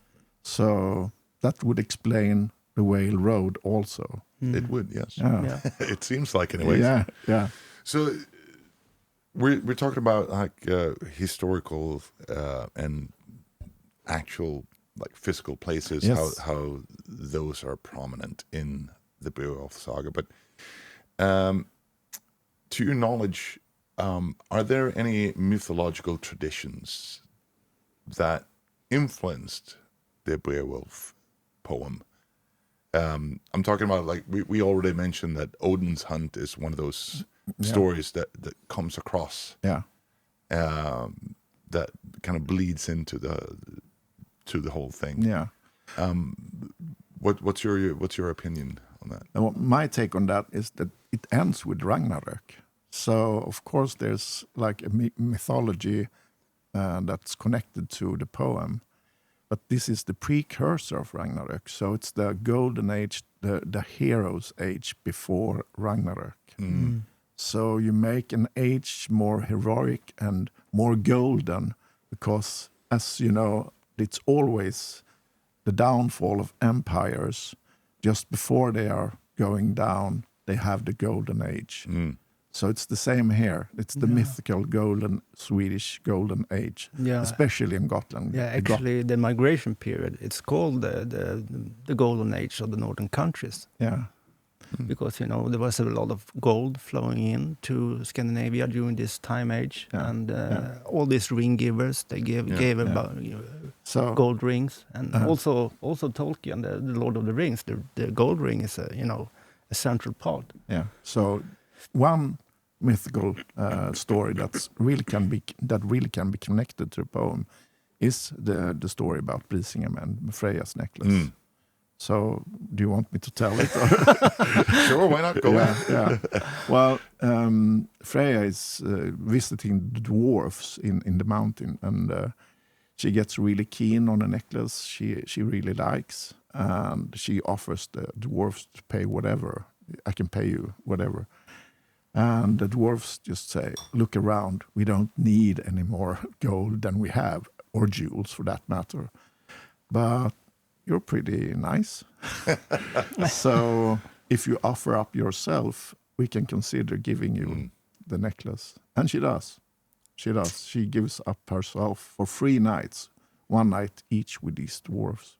So that would explain the Whale Road also. It would, yes. Yeah. It seems like, anyways. Yeah. So we're talking about like historical and actual like physical places, Yes. how those are prominent in the Beowulf saga. But to your knowledge, are there any mythological traditions that influenced the Beowulf poem? I'm talking about, like, we already mentioned that Odin's hunt is one of those stories that comes across, Yeah. that kind of bleeds into the whole thing. Yeah. What's your opinion on that? And my take on that is that it ends with Ragnarök. So, of course, there's like a mythology that's connected to the poem. But this is the precursor of Ragnarök. So it's the golden age, the hero's age before Ragnarök. So you make an age more heroic and more golden because, as you know, it's always the downfall of empires. Just before they are going down, they have the golden age. So it's the same here. It's the mythical Swedish golden age, especially in Gotland. Yeah, actually, the migration period, it's called the golden age of the northern countries. Yeah. Because, you know, there was a lot of gold flowing in to Scandinavia during this time age. Yeah. And all these ring givers, they gave about So gold rings, and also Tolkien, the Lord of the Rings. The gold ring is a central part. yeah. So one mythical story that really can be connected to the poem is the story about Brisingamen and Freya's necklace. So, do you want me to tell it? Sure, why not? Go ahead. Yeah. Well, Freya is visiting the dwarfs in the mountain, and she gets really keen on a necklace she really likes, and she offers the dwarfs to pay whatever. I can pay you whatever. And the dwarfs just say, look around, we don't need any more gold than we have, or jewels for that matter. But you're pretty nice. So if you offer up yourself, we can consider giving you the necklace. And she does. She gives up herself for 3 nights, 1 night each with these dwarfs.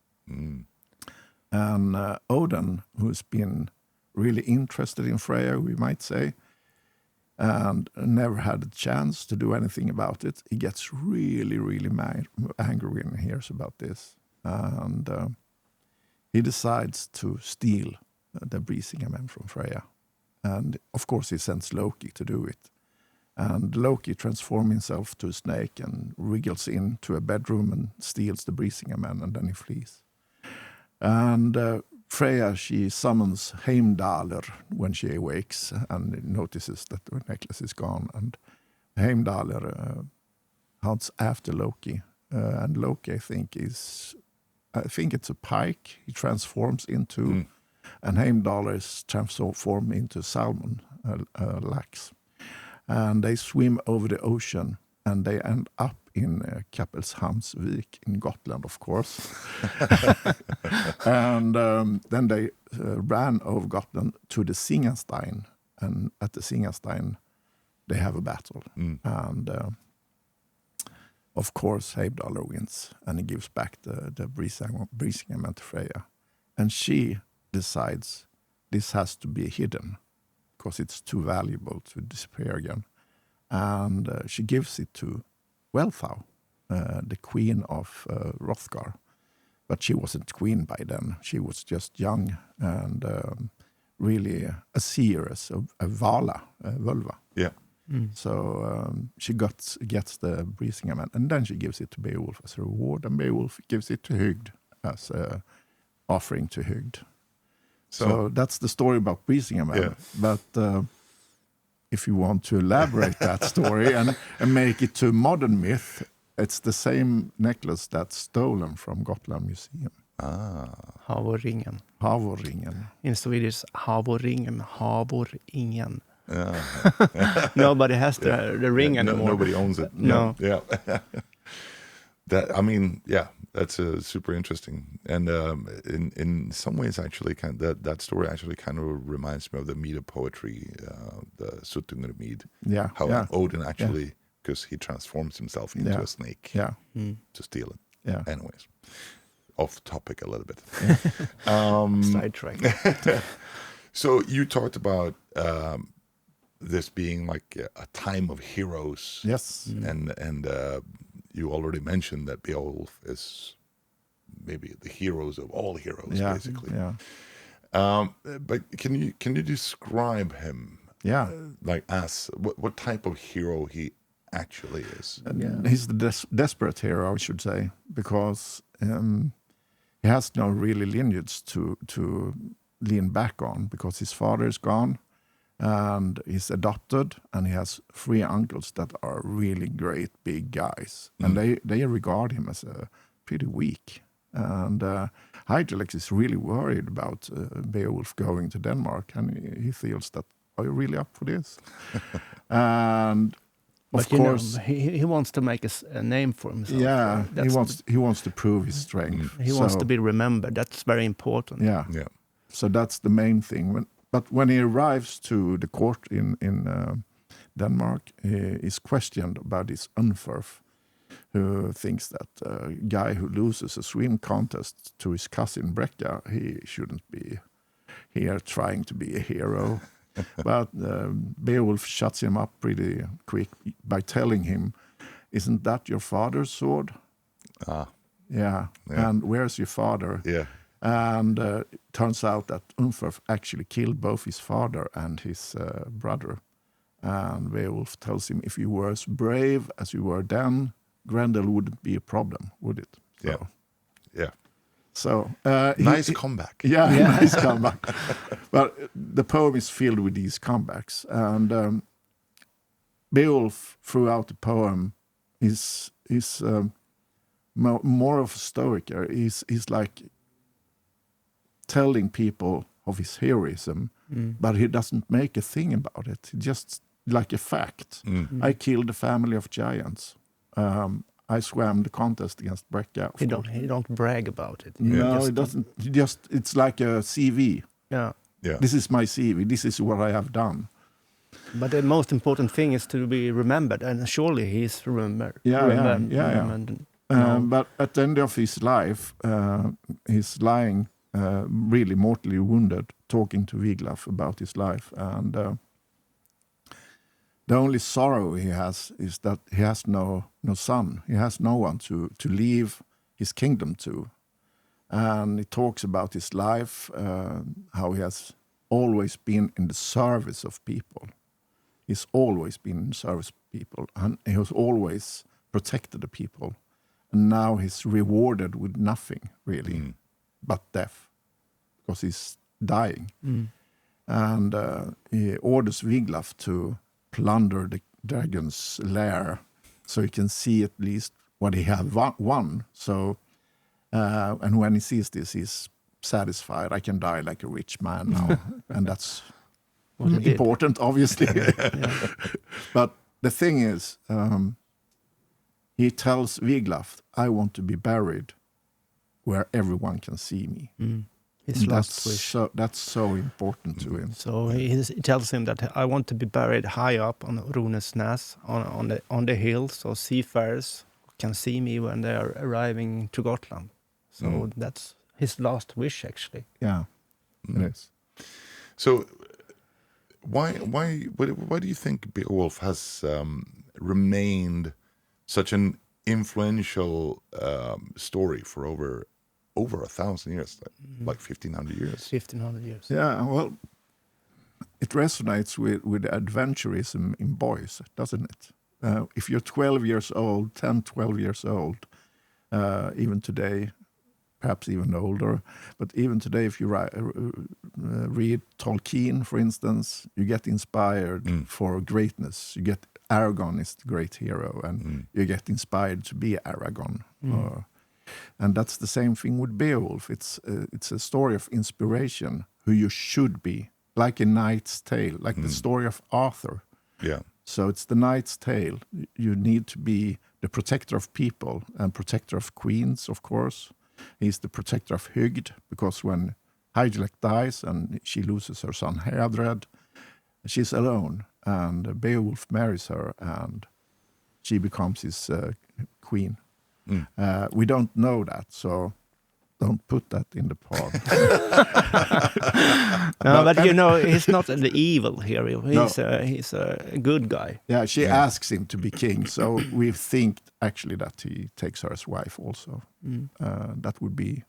And Odin, who's been really interested in Freya, we might say, and never had a chance to do anything about it, he gets really, really angry when he hears about this. And he decides to steal the Brisingamen from Freya. And of course he sends Loki to do it. And Loki transforms himself to a snake and wriggles into a bedroom and steals the Brisingamen, and then he flees. And Freya, she summons Heimdallr when she awakes and notices that the necklace is gone. And Heimdallr hunts after Loki. And Loki, I think it's a pike he transforms into. And Heimdallr is transformed into salmon, lax. And they swim over the ocean, and they end up in Kappelshamnsvik in Gotland, of course. And then they ran over Gotland to the Singastein, and at the Singastein they have a battle. And of course Heimdallr wins, and he gives back the Brisingamen to Freya. And she decides this has to be hidden, because it's too valuable to disappear again. And she gives it to Wealhtheow, the queen of Hrothgar. But she wasn't queen by then. She was just young and really a seeress, a Vala, a vulva. Yeah. So she gets the Brisingamen, and then she gives it to Beowulf as a reward, and Beowulf gives it to Hygd as an offering to Hygd. So that's the story about Brisingamen. Yeah. But if you want to elaborate that story and make it to modern myth, it's the same necklace that's stolen from Gotland Museum. Havorringen. Havorringen. In Swedish, Havorringen, Havorringen. Yeah. Nobody has the ring anymore. Nobody owns it. No. Yeah. That's super interesting, and in some ways, actually, that story actually kind of reminds me of the Mead of poetry, the Suttungur Mead. Yeah. How Odin actually, because he transforms himself into a snake. Yeah. To steal it. Yeah. Anyways, off topic a little bit. Sidetrack. So you talked about this being like a time of heroes. Yes. And you already mentioned that Beowulf is maybe the heroes of all heroes, basically. Yeah. But can you describe him? Yeah. Like as what type of hero he actually is? He's the desperate hero, I should say, because he has no really lineage to lean back on, because his father is gone. And he's adopted, and he has 3 uncles that are really great big guys. And they regard him as pretty weak. And Hygelix is really worried about Beowulf going to Denmark, and he feels that, are you really up for this? And of course, he wants to make a name for himself. Yeah, he wants to prove his strength. He wants to be remembered. That's very important. Yeah. So that's the main thing. But when he arrives to the court in Denmark, he is questioned about his unferf, who thinks that a guy who loses a swim contest to his cousin Brekka, he shouldn't be here trying to be a hero. But Beowulf shuts him up pretty quick by telling him, "Isn't that your father's sword?" Yeah. And where's your father? Yeah. And turns out that Unferth actually killed both his father and his brother. And Beowulf tells him, if you were as brave as you were then, Grendel wouldn't be a problem, would it? So, Yeah. Yeah. So Nice comeback. Yeah, nice comeback. But the poem is filled with these comebacks, and Beowulf, throughout the poem, is more of a stoic. He's like telling people of his heroism, but he doesn't make a thing about it. He just like a fact. I killed a family of giants. I swam the contest against Brecka. He don't brag about it. No, he doesn't. It's like a CV. Yeah. This is my CV. This is what I have done. But the most important thing is to be remembered, and surely he's remembered. But at the end of his life, he's lying really mortally wounded, talking to Wiglaf about his life, and the only sorrow he has is that he has no son. He has no one to leave his kingdom to. And he talks about his life, how he has always been in the service of people. He's always been in the service of people, and he has always protected the people. And now he's rewarded with nothing, really, but death, because he's dying. And he orders Wiglaf to plunder the dragon's lair so he can see at least what he have won. So, and when he sees this, he's satisfied. I can die like a rich man now. And that's important, obviously. But the thing is, he tells Wiglaf, I want to be buried where everyone can see me. His last wish. That's so important to him. So he tells him that I want to be buried high up on Runesnäs, on the hill, so seafarers can see me when they are arriving to Gotland. So that's his last wish, actually. Yeah, it is. So why do you think Beowulf has remained such an influential story for over 1,000 years, like 1,500 years? 1,500 years. Yeah, well, it resonates with adventurism in boys, doesn't it? If you're 12 years old, 10, 12 years old, even today, perhaps even older, but even today, if you read Tolkien, for instance, you get inspired for greatness. You get Aragorn is the great hero, and you get inspired to be Aragorn. And that's the same thing with Beowulf. It's a story of inspiration, who you should be, like a knight's tale, like the story of Arthur. Yeah. So it's the knight's tale. You need to be the protector of people and protector of queens, of course. He's the protector of Hygd, because when Hygelec dies and she loses her son Headred, she's alone, and Beowulf marries her, and she becomes his queen. We don't know that, so don't put that in the pod. But he's not the evil hero. He's a good guy. Yeah, she asks him to be king, so we think actually that he takes her as wife also. That would be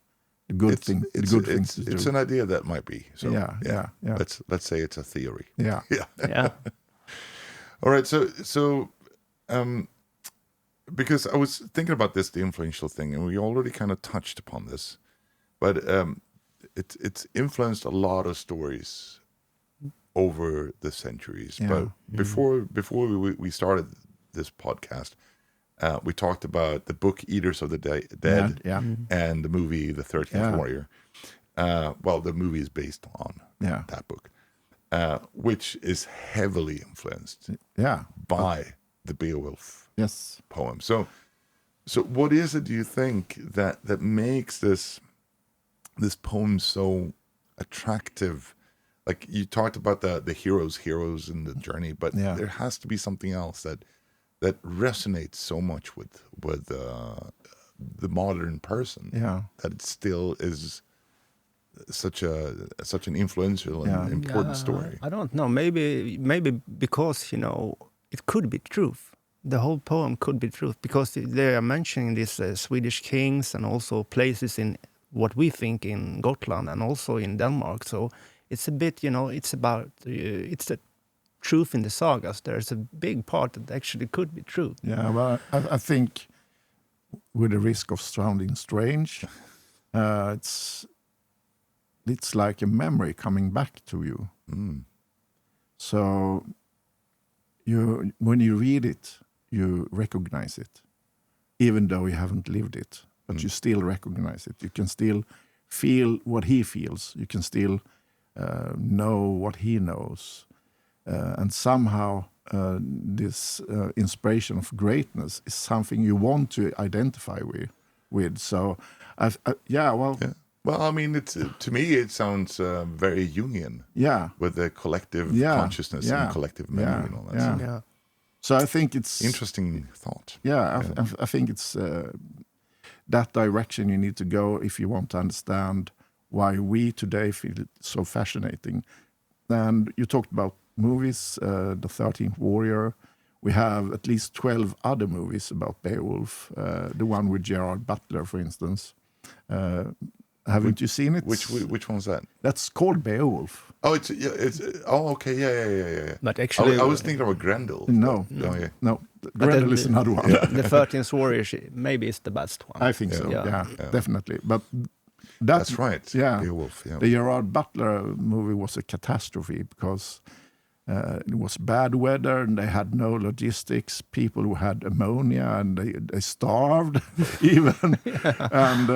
a good thing. To do. It's an idea that might be. So yeah. Let's say it's a theory. Yeah. All right. So because I was thinking about this, the influential thing, and we already kind of touched upon this, but it's influenced a lot of stories over the centuries. But before we started this podcast, we talked about the book Eaters of the Dead and the movie The 13th Warrior. Well, the movie is based on that book, which is heavily influenced by the Beowulf poem. So what is it, do you think, that makes this poem so attractive? Like you talked about the heroes in the journey, but there has to be something else that resonates so much with the modern person that it still is such an influential and important story. I don't know. Maybe because it could be truth. the whole poem could be truth, because they are mentioning these Swedish kings and also places in what we think in Gotland and also in Denmark. So it's a bit, it's about, it's the truth in the sagas. There's a big part that actually could be true. Yeah, well, I think with the risk of sounding strange, it's like a memory coming back to you. So when you read it, you recognize it, even though you haven't lived it, but you still recognize it. You can still feel what he feels. You can still know what he knows. And somehow this inspiration of greatness is something you want to identify with. So, Well, I mean, it's to me it sounds very Jungian. Yeah. With the collective consciousness and collective memory and all that. Yeah. Yeah. So I think it's Interesting thought. Yeah, I think it's that direction you need to go if you want to understand why we today feel it so fascinating. And you talked about movies, The 13th Warrior. We have at least 12 other movies about Beowulf. The one with Gerard Butler, for instance. Haven't you seen it? Which one's that? That's called Beowulf. Oh, okay, yeah. But actually, I was thinking about Grendel. No. Grendel is another one. The 13th Warrior maybe is the best one. I think so. Yeah, definitely. But that's right. Yeah, Beowulf. Yeah. The Gerard Butler movie was a catastrophe because it was bad weather and they had no logistics. People who had ammonia and they starved even. And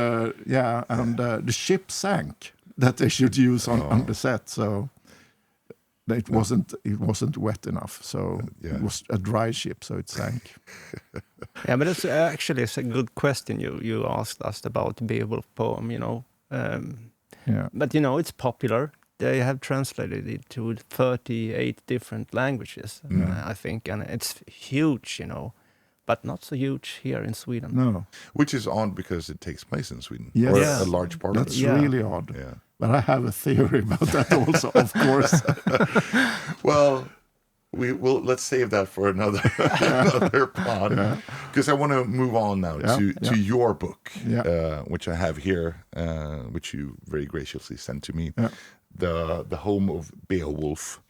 the ship sank that they should use on the set. So it wasn't wet enough. So it was a dry ship, so it sank. Yeah, but it's actually a good question you asked us about the Beowulf poem. But it's popular. They have translated it to 38 different languages, I think, and it's huge, but not so huge here in Sweden. No, which is odd because it takes place in Sweden. Yes. Or Yeah. a large part of it. that's really odd. Yeah. But I have a theory about that also, of course. Well, let's save that for another pod, because I want to move on now to your book, which I have here, which you very graciously sent to me. The Home of Beowulf,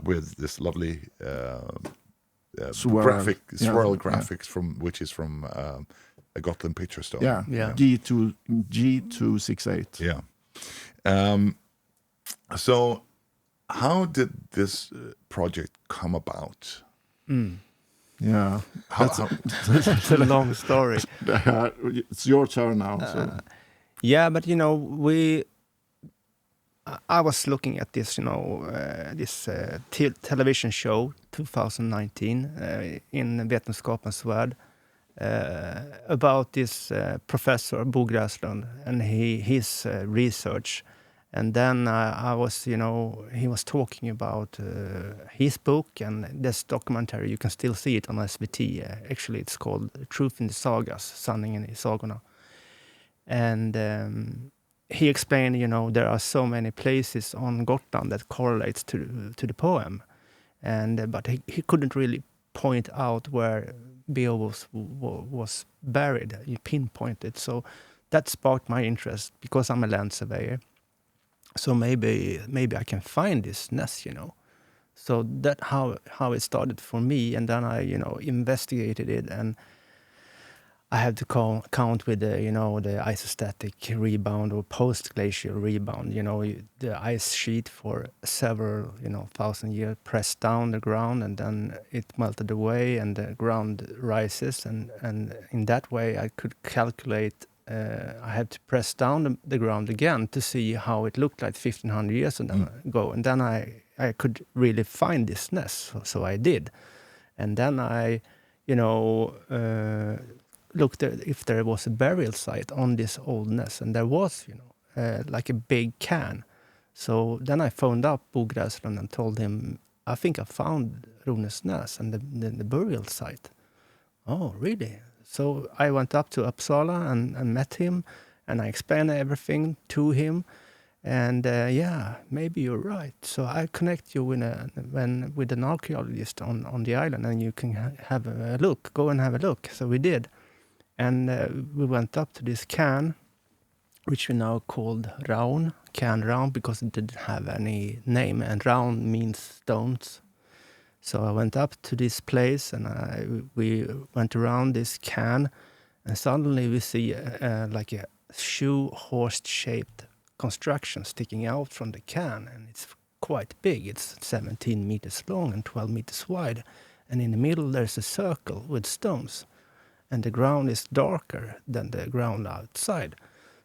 with this lovely swirl graphics which is from a Gotland picture stone. G268. Yeah. So how did this project come about? Yeah, That's a long story. It's your turn now. But I was looking at this, this television show 2019 in Vetenskapens Värld about this professor Bo Gräslund and his research. And then I was, he was talking about his book and this documentary. You can still see it on SVT. Actually, it's called Truth in the Sagas, Sanningen I sagorna. And he explained, there are so many places on Gotland that correlates to the poem. But he couldn't really point out where Beowulf was buried. He pinpointed. So that sparked my interest because I'm a land surveyor. So maybe I can find this nest, So that how it started for me, and then I investigated it, and I had to count with the the isostatic rebound or post-glacial rebound. The ice sheet for several 1,000 years pressed down the ground, and then it melted away, and the ground rises, and in that way I could calculate. I had to press down the ground again to see how it looked like 1,500 years ago, and then I could really find this nest. So I did, and then I, looked at if there was a burial site on this old nest, and there was, like a big cairn. So then I phoned up Bo Gräslund and told him, I think I found Runes nest and the burial site. Oh, really? So I went up to Uppsala and met him, and I explained everything to him. And yeah, maybe you're right. So I connect you with an archaeologist on the island, and you can have a look. Go and have a look. So we did, and we went up to this cairn, which we now called Raun, cairn Raun, because it didn't have any name, and Raun means stones. So I went up to this place, and we went around this cairn, and suddenly we see like a shoe horse-shaped construction sticking out from the cairn, and it's quite big. It's 17 meters long and 12 meters wide, and in the middle there's a circle with stones, and the ground is darker than the ground outside.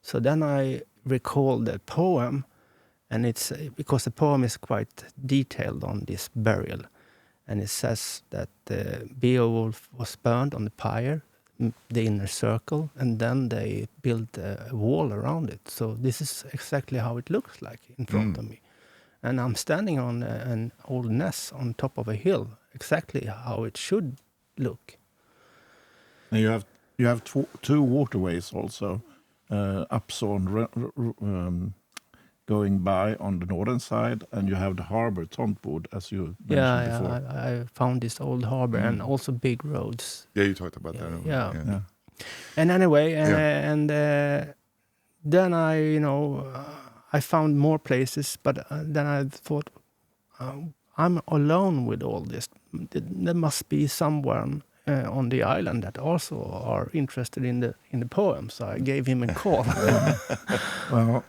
So then I recall the poem, and it's because the poem is quite detailed on this burial, and it says that Beowulf was burned on the pyre, the inner circle, and then they built a wall around it. So this is exactly how it looks like in front of me. And I'm standing on an old ness on top of a hill, exactly how it should look. And you have two waterways also, Evertsson going by on the northern side, and you have the harbor, Tontbod, as you mentioned before. I found this old harbor and also big roads. Yeah, you talked about that. Yeah. And anyway, and then I found more places, but then I thought, I'm alone with all this. There must be someone on the island that also are interested in the poem. So I gave him a call. Well,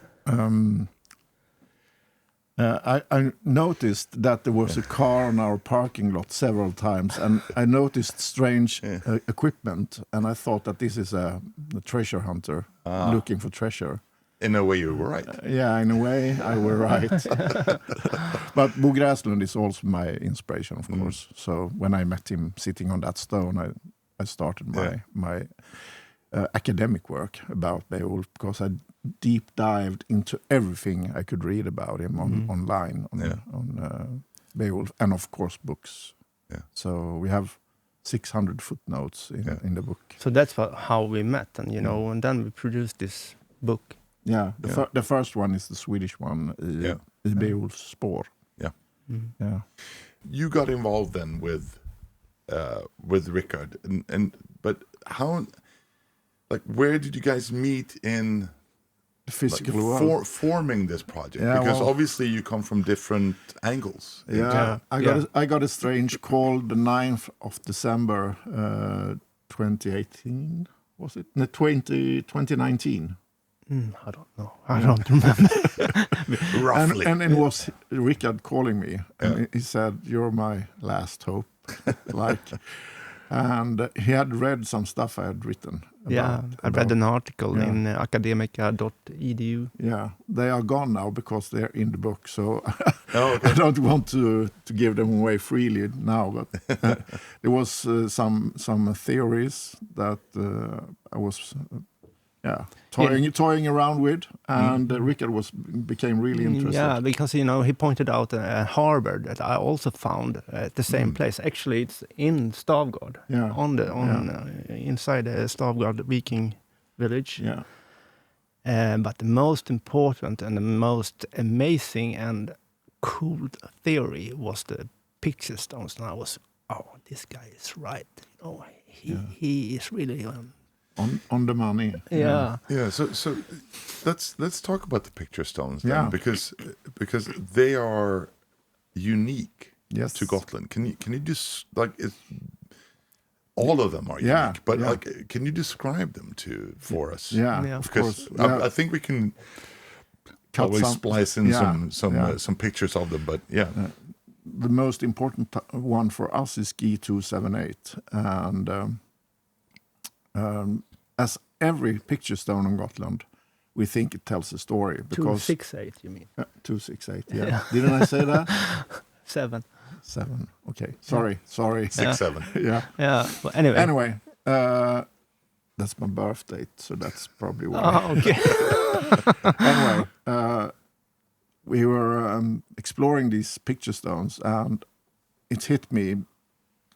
I noticed that there was a car on our parking lot several times, and I noticed strange equipment, and I thought that this is a treasure hunter looking for treasure. In a way, you were right. Yeah, in a way, I were right. But Bo Gräslund is also my inspiration, of course. So when I met him sitting on that stone, I started my academic work about Beowulf, because I deep dived into everything I could read about him online on Beowulf, and of course books. Yeah. So we have 600 footnotes in the book. So that's how we met, and and then we produced this book. Yeah, the first one is the Swedish one, Beowulf's Spår. Yeah. Yeah. You got involved then with Rikard, and but how, like, where did you guys meet in the physical world? Forming this project? Yeah, because obviously you come from different angles. Yeah, I got a strange call the 9th of December 2018, was it? No, 2019. I don't know. I don't remember. Roughly. And it was Rikard calling me, and he said, "You're my last hope." And he had read some stuff I had written. I read an article in academica.edu. Yeah, they are gone now because they're in the book. So I don't want to give them away freely now. But there was some theories that I was toying around with, and Rikard became really interested. Yeah, because he pointed out a harbor that I also found at the same place. Actually, it's in Stavgard, inside the Stavgard Viking village. Yeah. But the most important and the most amazing and cool theory was the picture stones. And I was, this guy is right. He is really. On the money. Yeah. So let's talk about the picture stones then, because they are unique to Gotland. Can you just all of them are unique, but can you describe them for us? Yeah, of course. I think we can probably splice in some pictures of them, but the most important one for us is G278, and as every picture stone on Gotland, we think it tells a story. Because 268, you mean? 268, yeah. Didn't I say that? 7. Okay. Sorry. 6-7. Yeah. Well, anyway, that's my birth date, so that's probably why. Oh, okay. Anyway, we were exploring these picture stones, and it hit me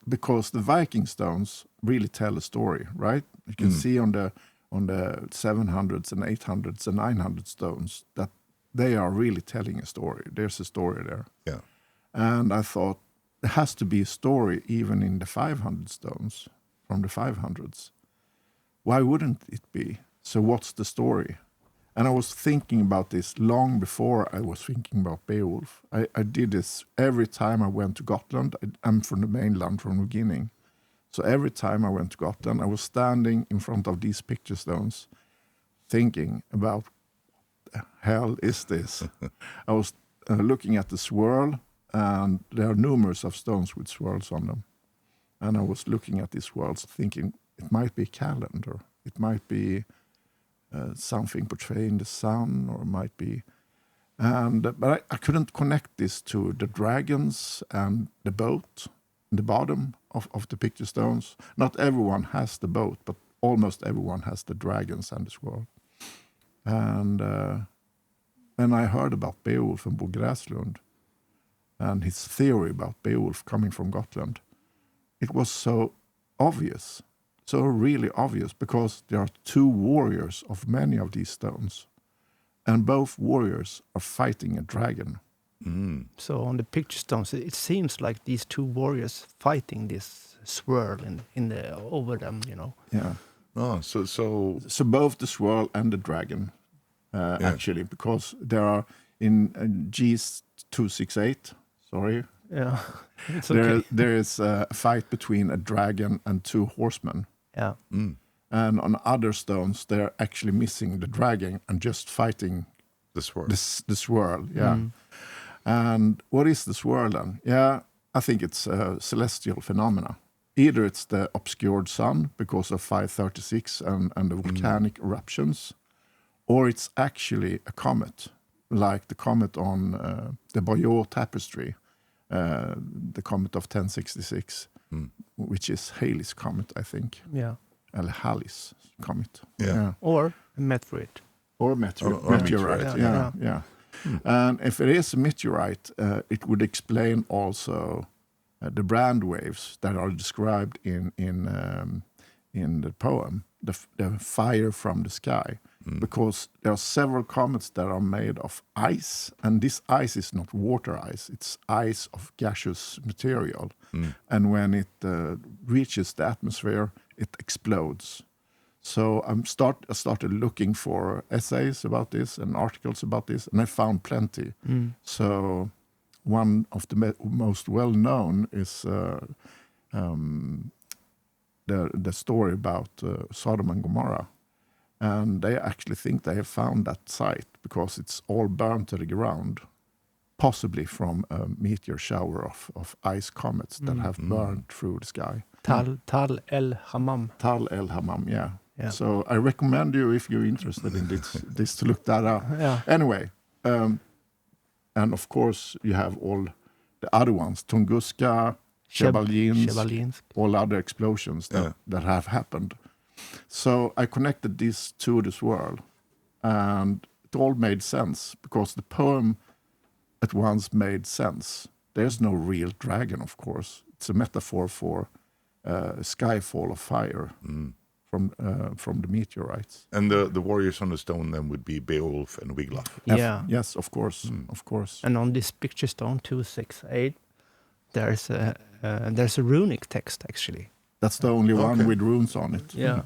because the Viking stones really tell a story, right? You can see on the 700s and 800s and 900 stones that they are really telling a story. There's a story there. Yeah. And I thought, there has to be a story even in the 500 stones from the 500s. Why wouldn't it be? So what's the story? And I was thinking about this long before I was thinking about Beowulf. I did this every time I went to Gotland. I'm from the mainland, from the beginning. So every time I went to Gotland, I was standing in front of these picture stones thinking about, what the hell is this? I was looking at the swirl, and there are numerous of stones with swirls on them. And I was looking at these swirls thinking, it might be a calendar. It might be something portraying the sun, or it might be... But I couldn't connect this to the dragons and the boat in the bottom of the picture stones. Not everyone has the boat, but almost everyone has the dragons and the swirl. And when I heard about Beowulf and Bo Gräslund and his theory about Beowulf coming from Gotland, it was so obvious, so really obvious, because there are two warriors of many of these stones, and both warriors are fighting a dragon. So on the picture stones, it seems like these two warriors fighting this swirl in the over them, you know. Yeah. Oh, so both the swirl and the dragon, actually, because there are in G268. Sorry. Yeah, it's okay. There is a fight between a dragon and two horsemen. Yeah. And on other stones, they're actually missing the dragon and just fighting the swirl. The swirl, yeah. And what is the swirl then? Yeah, I think it's a celestial phenomena. Either it's the obscured sun because of 536 and the volcanic eruptions, or it's actually a comet, like the comet on the Bayeux tapestry, the comet of 1066, which is Halley's comet, I think. Yeah. Halley's comet. Yeah. Or a meteorite. Or meteorite. Yeah. And if it is a meteorite, it would explain also the brand waves that are described in the poem, the fire from the sky, because there are several comets that are made of ice, and this ice is not water ice; it's ice of gaseous material, and when it reaches the atmosphere, it explodes. So I started looking for essays about this and articles about this, and I found plenty. So one of the most well-known is the story about Sodom and Gomorrah. And they actually think they have found that site because it's all burned to the ground, possibly from a meteor shower of ice comets that have burned through the sky. Tal el Hammam. Tal el Hammam, yeah. So I recommend you, if you're interested in this to look that up. Yeah. Anyway, and of course you have all the other ones, Tunguska, Chebalinsk, all other explosions that have happened. So I connected these to the swirl, and it all made sense because the poem at once made sense. There's no real dragon, of course. It's a metaphor for a skyfall of fire from the meteorites. And the warriors on the stone then would be Beowulf and Wiglaf. Yeah. Yes, of course, of course. And on this picture stone 268, there's a runic text actually. That's the only one with runes on it. Yeah.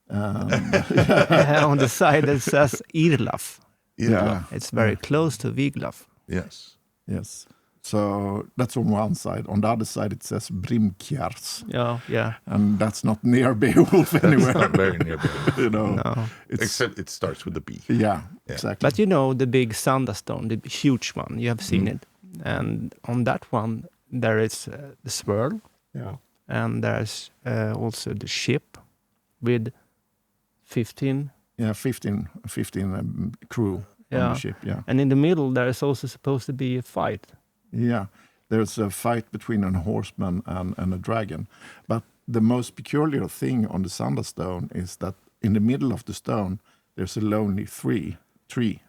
On the side it says Irlaf. Yeah. It's very close to Wiglaf. Yes. Yes. So that's on one side. On the other side it says Brimkjars. Yeah. And that's not near Beowulf anywhere. It's not very near Beowulf. You know. No. Except it starts with a B. Yeah, exactly. But you know the big Sanda stone, the huge one, you have seen it. And on that one there is the swirl. Yeah. And there's also the ship with 15. Yeah, 15 crew on the ship, yeah. And in the middle there is also supposed to be a fight. Yeah, there's a fight between a horseman and a dragon. But the most peculiar thing on the Sanda stone is that in the middle of the stone, there's a lonely tree.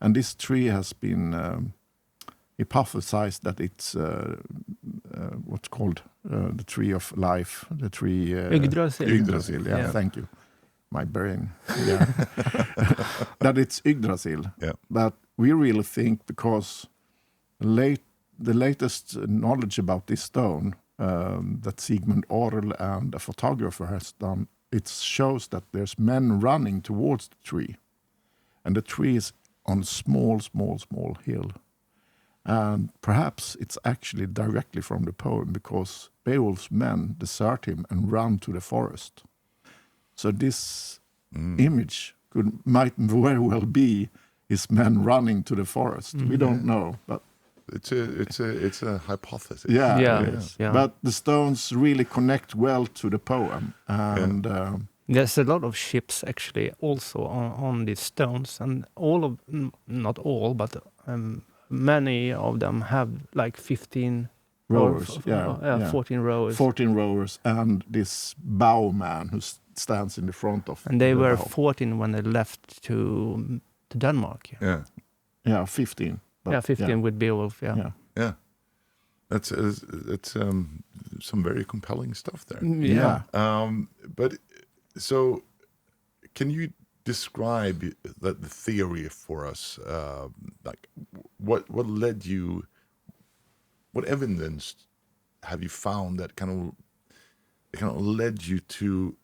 And this tree has been hypothesized that it's what's called the tree of life, the tree... Yggdrasil. Yggdrasil, yeah, thank you. my brain. Yeah, that it's Yggdrasil. Yeah. But we really think because the latest knowledge about this stone that Sigmund Orell and a photographer has done, it shows that there's men running towards the tree, and the tree is on a small hill. And perhaps it's actually directly from the poem, because Beowulf's men desert him and run to the forest. So this image might very well be his men running to the forest. We don't know, but it's a hypothesis. Yeah. it is. Yeah. But the stones really connect well to the poem, and There's a lot of ships actually also on these stones, and not all, but many of them have like 15 rowers, 14 rowers. 14 rowers, and this bowman who stands in the front of. And they the were bow. 14 when they left to Denmark. Yeah. 15. But 15 with Beowulf. Yeah. Yeah. That's some very compelling stuff there. Yeah. But so, can you describe the theory for us? Like, what led you? What evidence have you found that kind of led you to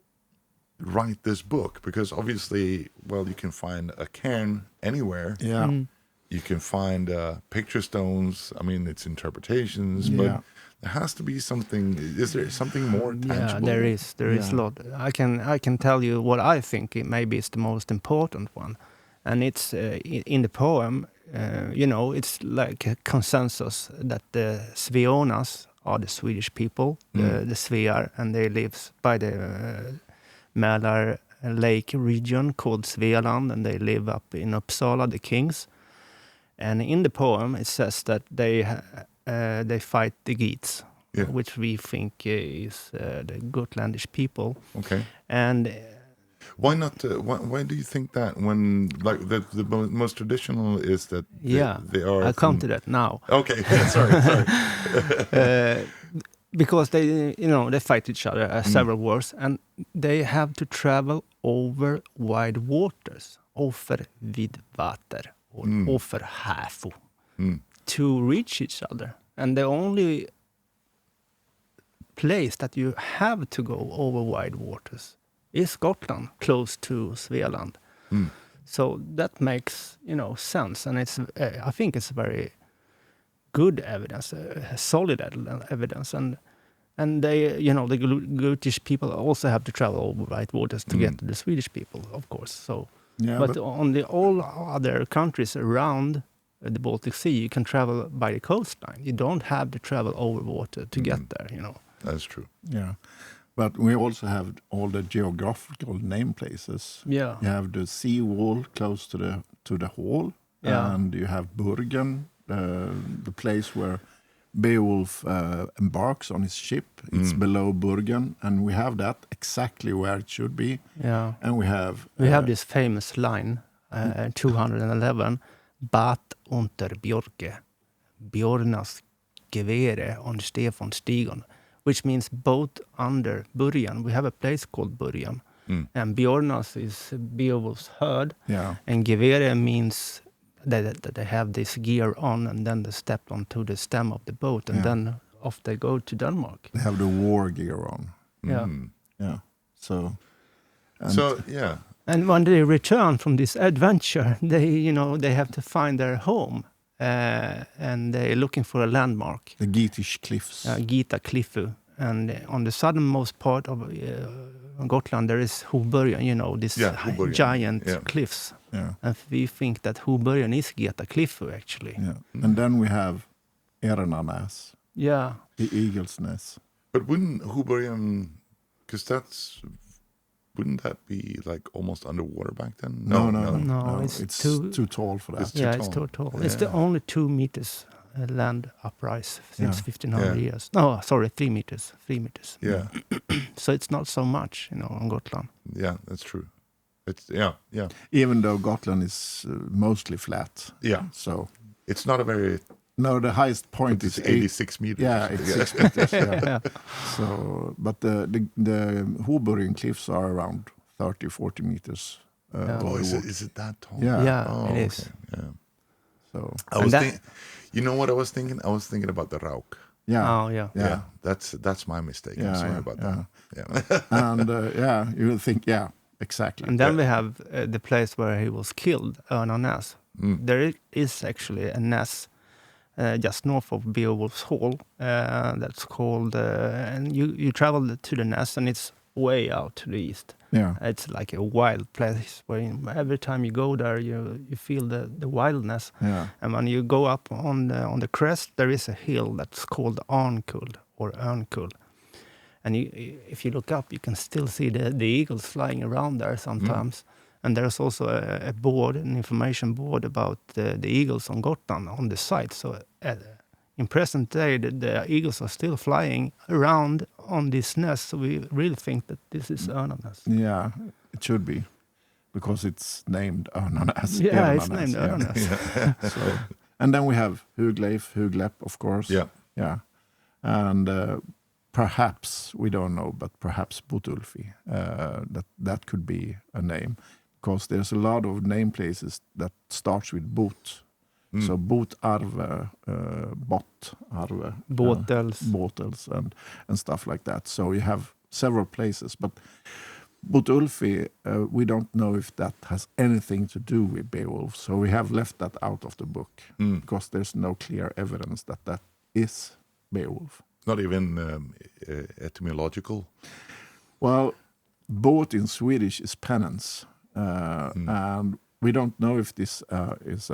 write this book? Because obviously, well, you can find a cairn anywhere. Yeah. You can find picture stones. I mean, it's interpretations, but there has to be something. Is there something more tangible? Yeah, there is. There is a lot. I can tell you what I think maybe is the most important one, and it's in the poem. It's like a consensus that the Sveonas are the Swedish people, the Svear, and they live by the Mälar Lake region called Svealand, and they live up in Uppsala, the kings. And in the poem, it says that they fight the Geats, which we think is the Gotlandish people. Okay. And why not? Why do you think that? When like the most traditional is that they are. I'll come to that now. Okay. sorry. Because they fight each other several wars, and they have to travel over wide waters, over vid vater. Or offer häfo to reach each other. And the only place that you have to go over wide waters is Gotland, close to Svealand. So that makes sense, and it's I think it's very good evidence, solid evidence, and they the Gutish people also have to travel over wide waters to get to the Swedish people, of course. So. Yeah, but on all other countries around the Baltic Sea, you can travel by the coastline. You don't have to travel over water to get there, That's true. Yeah. But we also have all the geographical name places. Yeah. You have the sea wall close to the hall. Yeah. And you have Bergen, the place where Beowulf embarks on his ship. It's below Bergen, and we have that exactly where it should be. Yeah. And we have this famous line, 211, Bat unter Björke, Björnas gevere on Stefan Stigon, which means boat under Burjan. We have a place called Burjan. And Björnas is Beowulf's herd. Yeah. And gevere means that they have this gear on, and then they step onto the stem of the boat, and then off they go to Denmark. They have the war gear on. Yeah. Yeah. So yeah. And when they return from this adventure, they have to find their home, and they're looking for a landmark. The Geatish cliffs. Gita Kliffu. And on the southernmost part of Gotland, there is Hoburgen, this giant cliffs. Yeah. And we think that Hoburgen is Geta Kliffu, actually. Yeah. And then we have Ernarnäs. Yeah. The Eagle's Nest. But wouldn't Hoburgen, because wouldn't that be like almost underwater back then? No, it's too tall for that. It's too tall. It's the only 2 meters land uprise since 1500 years. No, sorry, 3 meters. 3 meters. Yeah. So it's not so much, on Gotland. Yeah, that's true. It's Even though Gotland is mostly flat. Yeah. So it's not a very. No, the highest point is 86 meters. Yeah, it's 6 meters. Yeah. So, but the Hoburgen cliffs are around 30, 40 meters. Is it that tall? Yeah. It is. Okay. Yeah. So I was you know what I was thinking? I was thinking about the Rauk. yeah, Oh, yeah. Yeah, that's my mistake. I'm sorry about that. Yeah. And you will think, exactly. And then we have the place where he was killed, Örnarnäs. There is actually a ness just north of Beowulf's Hall that's called, and you travel to the ness and it's way out to the east. Yeah. It's like a wild place where every time you go there, you feel the wildness. Yeah. And when you go up on the crest, there is a hill that's called Arnkull or Örnkull. And if you look up, you can still see the eagles flying around there sometimes. And there's also a board, an information board about the eagles on Gotland on the site. So in present day, the eagles are still flying around on this nest. So we really think that this is Örnarnäs. Yeah, it should be, because it's named Örnarnäs. Yeah, it's named Örnarnäs. So, and then we have Hugleif, Huglep, of course. Yeah. And perhaps, we don't know, but perhaps Botulfi. That could be a name, because there's a lot of name places that starts with Bot. So Botarve, Botarve, Båtels and stuff like that. So you have several places, but Botulfi, we don't know if that has anything to do with Beowulf. So we have left that out of the book because there's no clear evidence that is Beowulf. Not even etymological. Well, båt in Swedish is penance, and we don't know if this is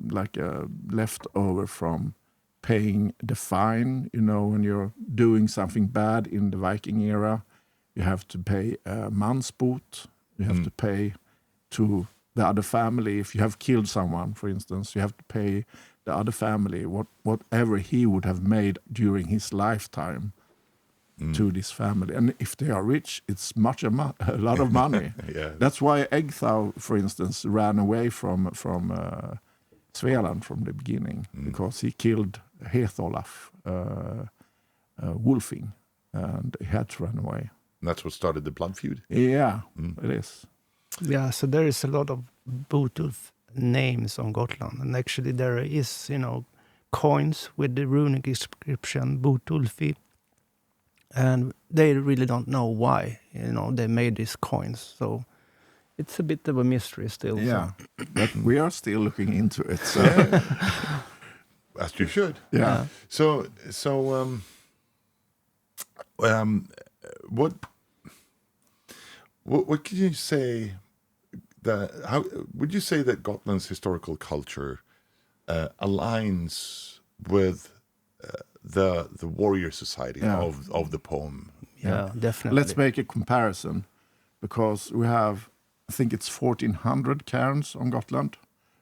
like a leftover from paying the fine. You know, when you're doing something bad in the Viking era, you have to pay a mansbot. You have to pay to the other family. If you have killed someone, for instance, you have to pay the other family whatever he would have made during his lifetime to this family. And if they are rich, it's a lot of money. Yeah. That's why Egthau, for instance, ran away from Svealand from the beginning, because he killed Hetholaf, Wolfing, and he had to run away. And that's what started the blood feud. Yeah, it is. Yeah, so there is a lot of Botulf names on Gotland, and actually there is, coins with the runic inscription Botulfi, and they really don't know why, they made these coins. So it's a bit of a mystery still. Yeah, but we are still looking into it. So. As you should. Yeah. So what can you say how would you say that Gotland's historical culture aligns with the warrior society of the poem? Yeah, definitely. Let's make a comparison, because we have, I think it's 1,400 cairns on Gotland.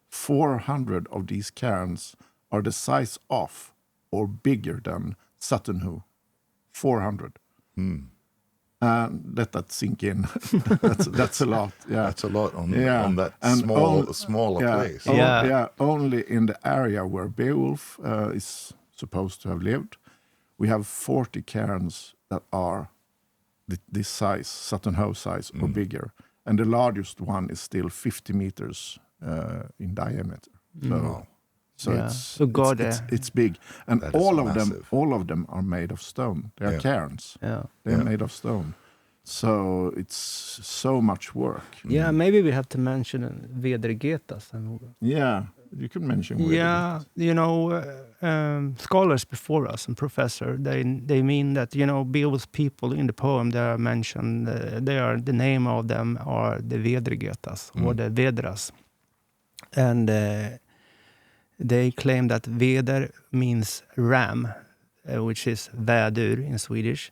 400 of these cairns are the size of or bigger than Suttonhoo. 400. And let that sink in. that's a lot. Yeah, that's a lot on that smaller place. Only in the area where Beowulf is supposed to have lived, we have 40 cairns that are this size, Suttonhoo size or bigger, and the largest one is still 50 meters in diameter. So it's big, and all of them are made of stone. They are cairns. Yeah, they're made of stone. So it's so much work. Yeah, maybe we have to mention Vedregetas. Yeah, you can mention. Yeah, scholars before us and professor, they mean that Beowulf's people in the poem they are mentioned. The name of them are the Vedregetas or the Vedras, and. They claim that Veder means ram, which is vädur in Swedish.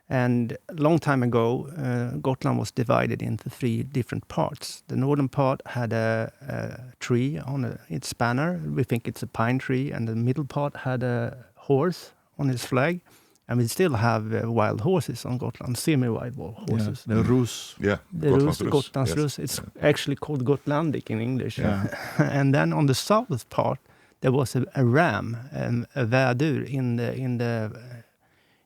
And a long time ago, Gotland was divided into 3 different parts. The northern part had a tree on its spanner. We think it's a pine tree. And the middle part had a horse on its flag. And we still have wild horses on Gotland, semi-wild horses. The Rus. Yeah, the Gotlands Rus. It's actually called Gotlandic in English. Yeah. And then on the south part, there was a ram, a vädur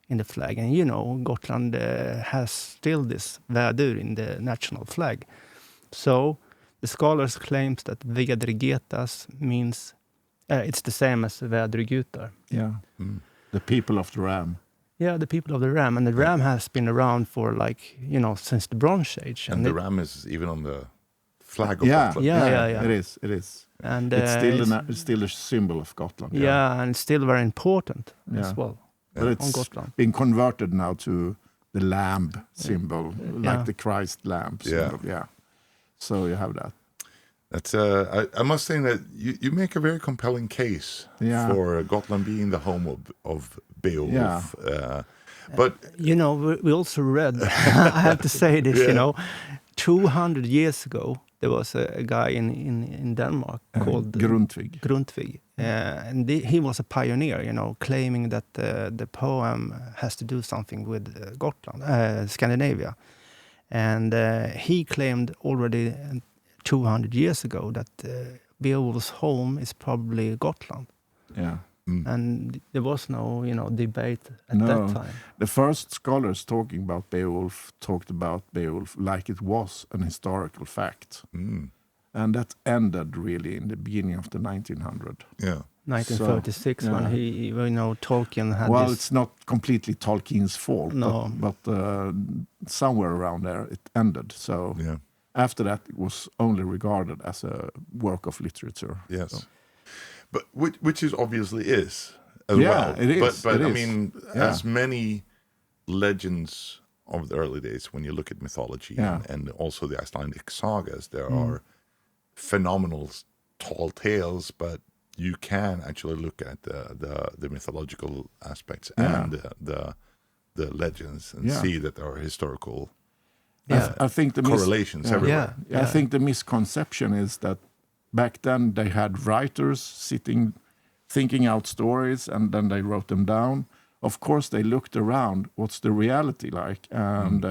in the flag. And Gotland has still this vädur in the national flag. So the scholars claims that Vedrigetas means it's the same as Vädergutar. Yeah. The people of the ram. Yeah, the people of the ram. And the ram has been around for since the Bronze Age. And the ram is even on the flag of Gotland. Yeah. It is. And it's still a symbol of Gotland. Yeah, and it's still very important as well. But on it's Gotland. been converted now to the lamb symbol, like the Christ lamb symbol. Yeah. So you have that. That's I must say that you make a very compelling case for Gotland being the home of Beowulf. But we also read. I have to say this. 200 years ago, there was a guy in Denmark called Grundtvig, and he was a pioneer. Claiming that the poem has to do something with Gotland, Scandinavia, and he claimed already 200 years ago that Beowulf's home is probably Gotland. Yeah. And there was no, debate at that time. The first scholars talking about Beowulf talked about Beowulf like it was an historical fact. And that ended really in the beginning of the 1900s. Yeah. 1936, when Tolkien had Well, it's not completely Tolkien's fault, No. but somewhere around there it ended. So after that, it was only regarded as a work of literature. Yes. So. But which is obviously is as well. It is. But it I is. mean, as many legends of the early days, when you look at mythology and also the Icelandic sagas, there are phenomenal tall tales, but you can actually look at the mythological aspects and the legends and see that there are historical I think the correlations everywhere. I think the misconception is that back then they had writers sitting, thinking out stories, and then they wrote them down. Of course, they looked around. What's the reality like? And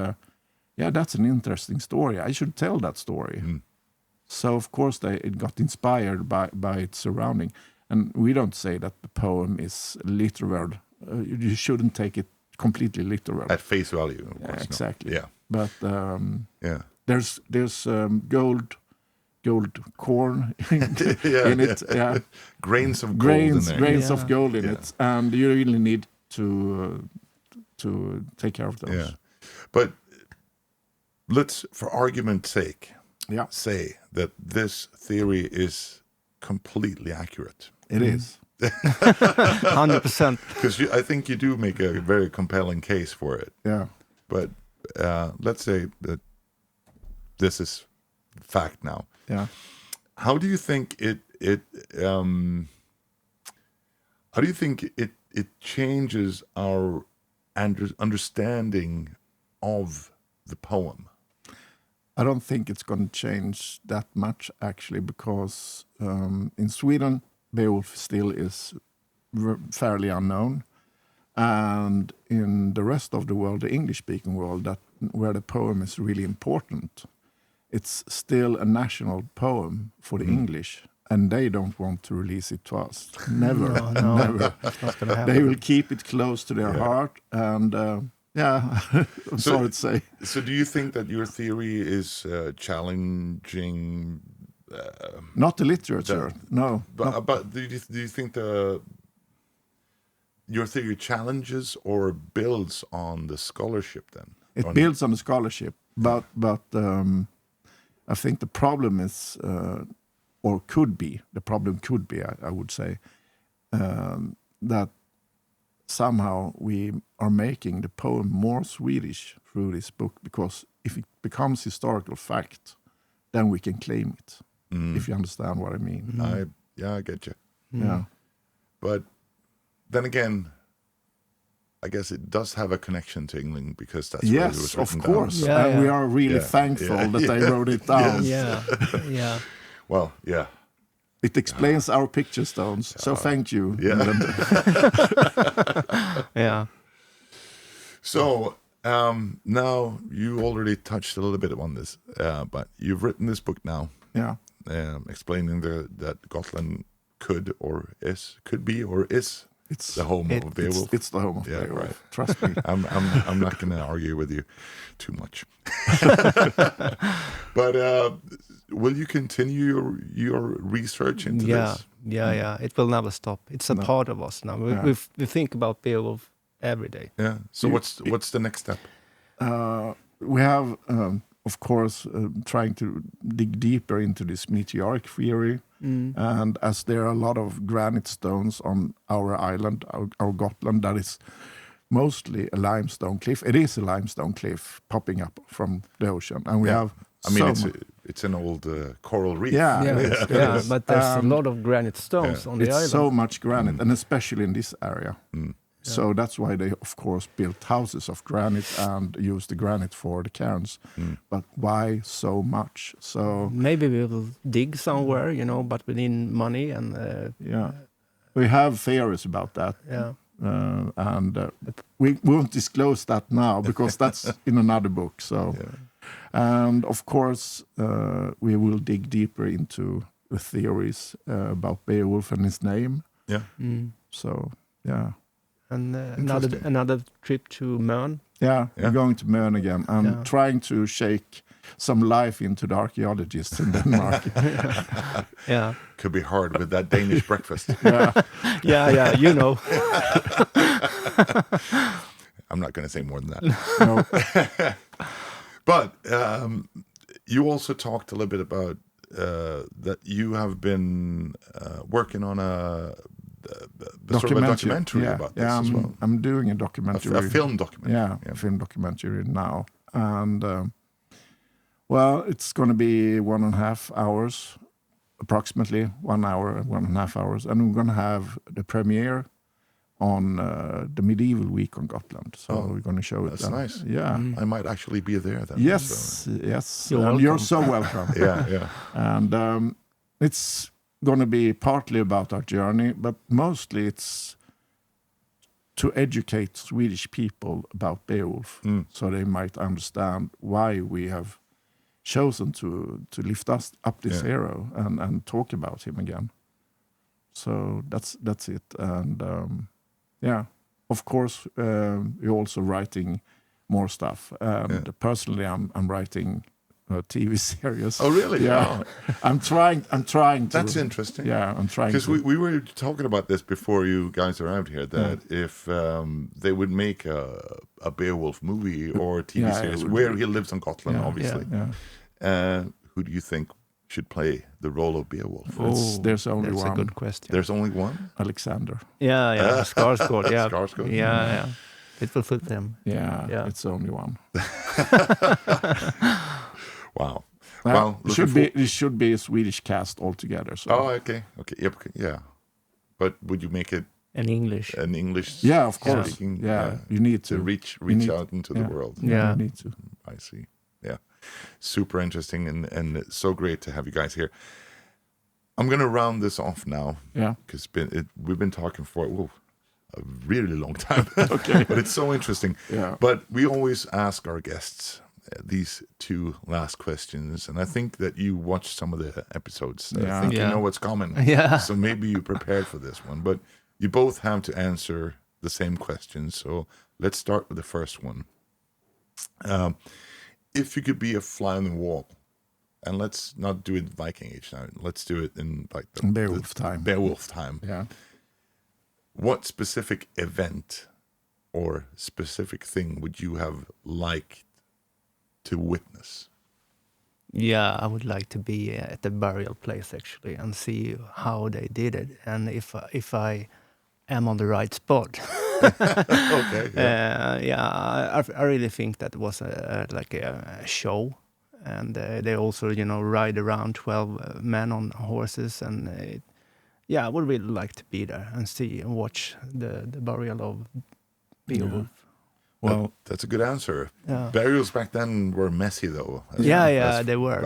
that's an interesting story. I should tell that story. So of course it got inspired by its surrounding. And we don't say that the poem is literal. You shouldn't take it completely literal At face value. Of course, exactly. No. Yeah. But there's gold corn in it. Yeah. Grains of gold in there. Grains of gold in it, and you really need to take care of those. Yeah. But let's, for argument's sake, say that this theory is completely accurate. It is. 100%. Because I think you do make a very compelling case for it. Yeah. But let's say that this is fact now. Yeah. How do you think it changes our understanding of the poem? I don't think it's going to change that much, actually, because in Sweden, Beowulf still is fairly unknown. And in the rest of the world, the English-speaking world, where the poem is really important, it's still a national poem for the English, and they don't want to release it to us. Never, never. It's not gonna happen. They will keep it close to their heart, and I'm sorry to say. So do you think that your theory is challenging? Not the literature, no. But do you think your theory challenges or builds on the scholarship then? It builds on the scholarship, but I think the problem is, or could be, I would say, that somehow we are making the poem more Swedish through this book, because if it becomes historical fact, then we can claim it, if you understand what I mean. I get you. Yeah. But then again, I guess it does have a connection to England, because that's where it was written of course. down. Yeah, and we are really thankful that they wrote it down. Yeah. Well, yeah. It explains our picture stones. So thank you. Yeah. Yeah. So now you already touched a little bit on this, but you've written this book now, explaining that Gotland could be or is It's the home of Beowulf. It's the home of Yeah, Beowulf. right. Trust me. I'm not going to argue with you too much. But will you continue your research into this? Yeah. It will never stop. It's a part of us now. We think about Beowulf every day. Yeah. So what's the next step? We have, of course, trying to dig deeper into this meteoric theory. And as there are a lot of granite stones on our island, our Gotland, that is mostly a limestone cliff. It is a limestone cliff popping up from the ocean. And we have... it's an old coral reef. But there's a lot of granite stones on the island. It's so much granite, and especially in this area. So that's why they, of course, built houses of granite and used the granite for the cairns. But why so much? So maybe we will dig somewhere, but we need money and... we have theories about that. And we won't disclose that now because that's in another book. So, and of course, we will dig deeper into the theories about Beowulf and his name. So, And another trip to Mön. We're going to Mön again and trying to shake some life into the archaeologists in Denmark. Could be hard with that Danish breakfast. I'm not going to say more than that. No. But you also talked a little bit about that you have been working on a documentary about this as well. I'm doing a documentary. A film documentary. A film documentary now. And, it's going to be 1.5 hours, approximately 1 hour, 1.5 hours. And we're going to have the premiere on the medieval week on Gotland. So we're going to show it. That's nice. Yeah. I might actually be there then. Yes. You're so welcome. And it's going to be partly about our journey, but mostly it's to educate Swedish people about Beowulf, so they might understand why we have chosen to lift us up this hero and talk about him again. So that's it. And of course, we're also writing more stuff. And personally, I'm writing a TV series. Oh, really? Yeah. Oh. I'm trying to. That's interesting. Yeah, I'm trying. Because we were talking about this before you guys arrived here, that if they would make a Beowulf movie or a TV series where he lives on Gotland, obviously, who do you think should play the role of Beowulf? There's only one. That's a good question. There's only one? Alexander. Skarsgård. Skarsgård. Yeah. It will fit them. Yeah, it's only one. Wow. It should be a Swedish cast altogether. So. Oh, okay. Yeah. But would you make it in English? An English? Yeah, of course. Speaking, you need to reach out into the world. Yeah, you need to. I see. Yeah, super interesting and so great to have you guys here. I'm going to round this off now. Yeah, because we've been talking for a really long time. Okay, but it's so interesting. Yeah, but we always ask our guests these two last questions, and I think that you watched some of the episodes. I think you know what's coming. Yeah. So maybe you prepared for this one, but you both have to answer the same question. So let's start with the first one. If you could be a fly on the wall, and let's not do it Viking Age now. Let's do it in like the Beowulf time. Yeah. What specific event or specific thing would you have liked to witness? Yeah, I would like to be at the burial place actually and see how they did it, and if I am on the right spot. Okay. I really think that was like a show, and they also ride around 12 men on horses, and I would really like to be there and see and watch the burial of Beowulf. Well, that's a good answer. Yeah. Burials back then were messy, though. They were.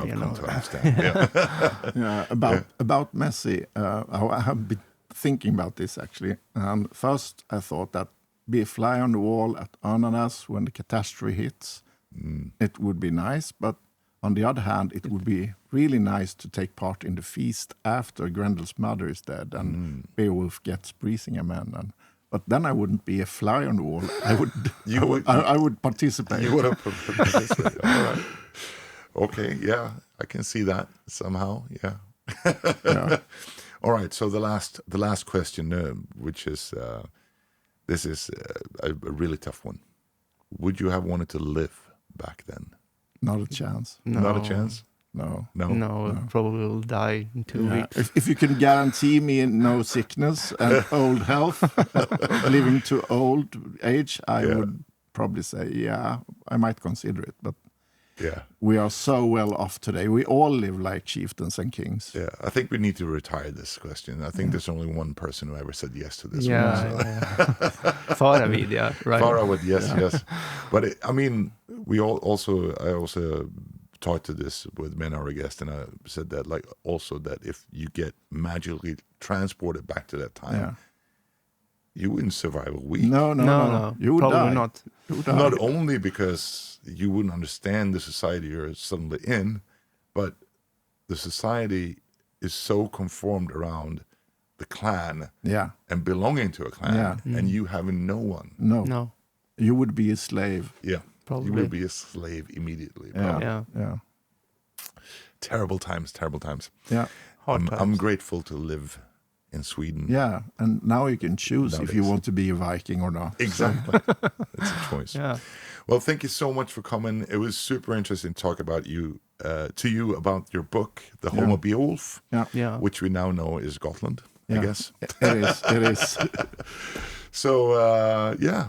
About messy. I have been thinking about this actually. First, I thought that be a fly on the wall at Ananas when the catastrophe hits. It would be nice, but on the other hand, it would be really nice to take part in the feast after Grendel's mother is dead and Beowulf gets Brisingamen and But then I wouldn't be a fly on the wall. I would. I would participate. You would have participated. All right. Okay. Yeah, I can see that somehow. Yeah. Yeah. All right. So the last question, which is this is a really tough one. Would you have wanted to live back then? Not a chance. No. Not a chance. No. No, probably will die in 2 weeks. If you can guarantee me no sickness and old health, living to old age, I would probably say, I might consider it. But we are so well off today. We all live like chieftains and kings. Yeah, I think we need to retire this question. I think there's only one person who ever said yes to this one. Faravid, yeah, right. Faravid, yes. But I also talked to this with many of our guests, and I said that also that if you get magically transported back to that time, you wouldn't survive a week. No. You would probably die. not. You would die. Not only because you wouldn't understand the society you're suddenly in, but the society is so conformed around the clan and belonging to a clan, and you having no one. No. You would be a slave. Yeah. Probably. You will be a slave immediately. Yeah. Terrible times. Yeah. I'm grateful to live in Sweden. Yeah, and now you can choose Nowadays. if you want to be a Viking or not. Exactly. It's a choice. Yeah. Well, thank you so much for coming. It was super interesting to talk about about your book, The Home of Beowulf, which we now know is Gotland, I guess. It is. So,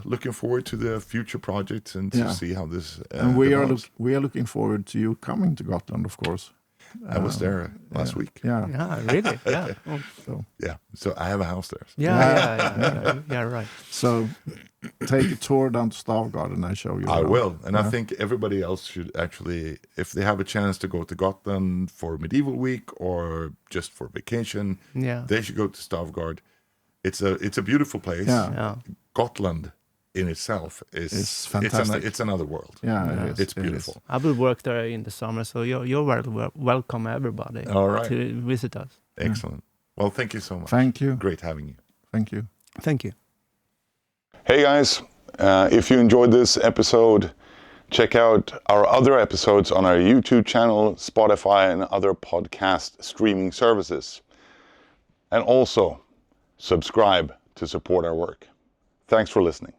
looking forward to the future projects and to see how this and develops. we are looking forward to you coming to Gotland, of course. I was there last week. Yeah, really? Yeah. So I have a house there. Yeah, right. So take a tour down to Stavgard and I show you. I will. And I think everybody else should actually, if they have a chance to go to Gotland for Medieval Week or just for vacation, they should go to Stavgard. It's a beautiful place. Yeah. Gotland in itself is fantastic. It's another world. Yeah, it is. It's beautiful. I will work there in the summer, so you're welcome, everybody, to visit us. Excellent. Well, thank you so much. Thank you. Great having you. Thank you. Thank you. Hey guys, if you enjoyed this episode, check out our other episodes on our YouTube channel, Spotify, and other podcast streaming services. And also, subscribe to support our work. Thanks for listening.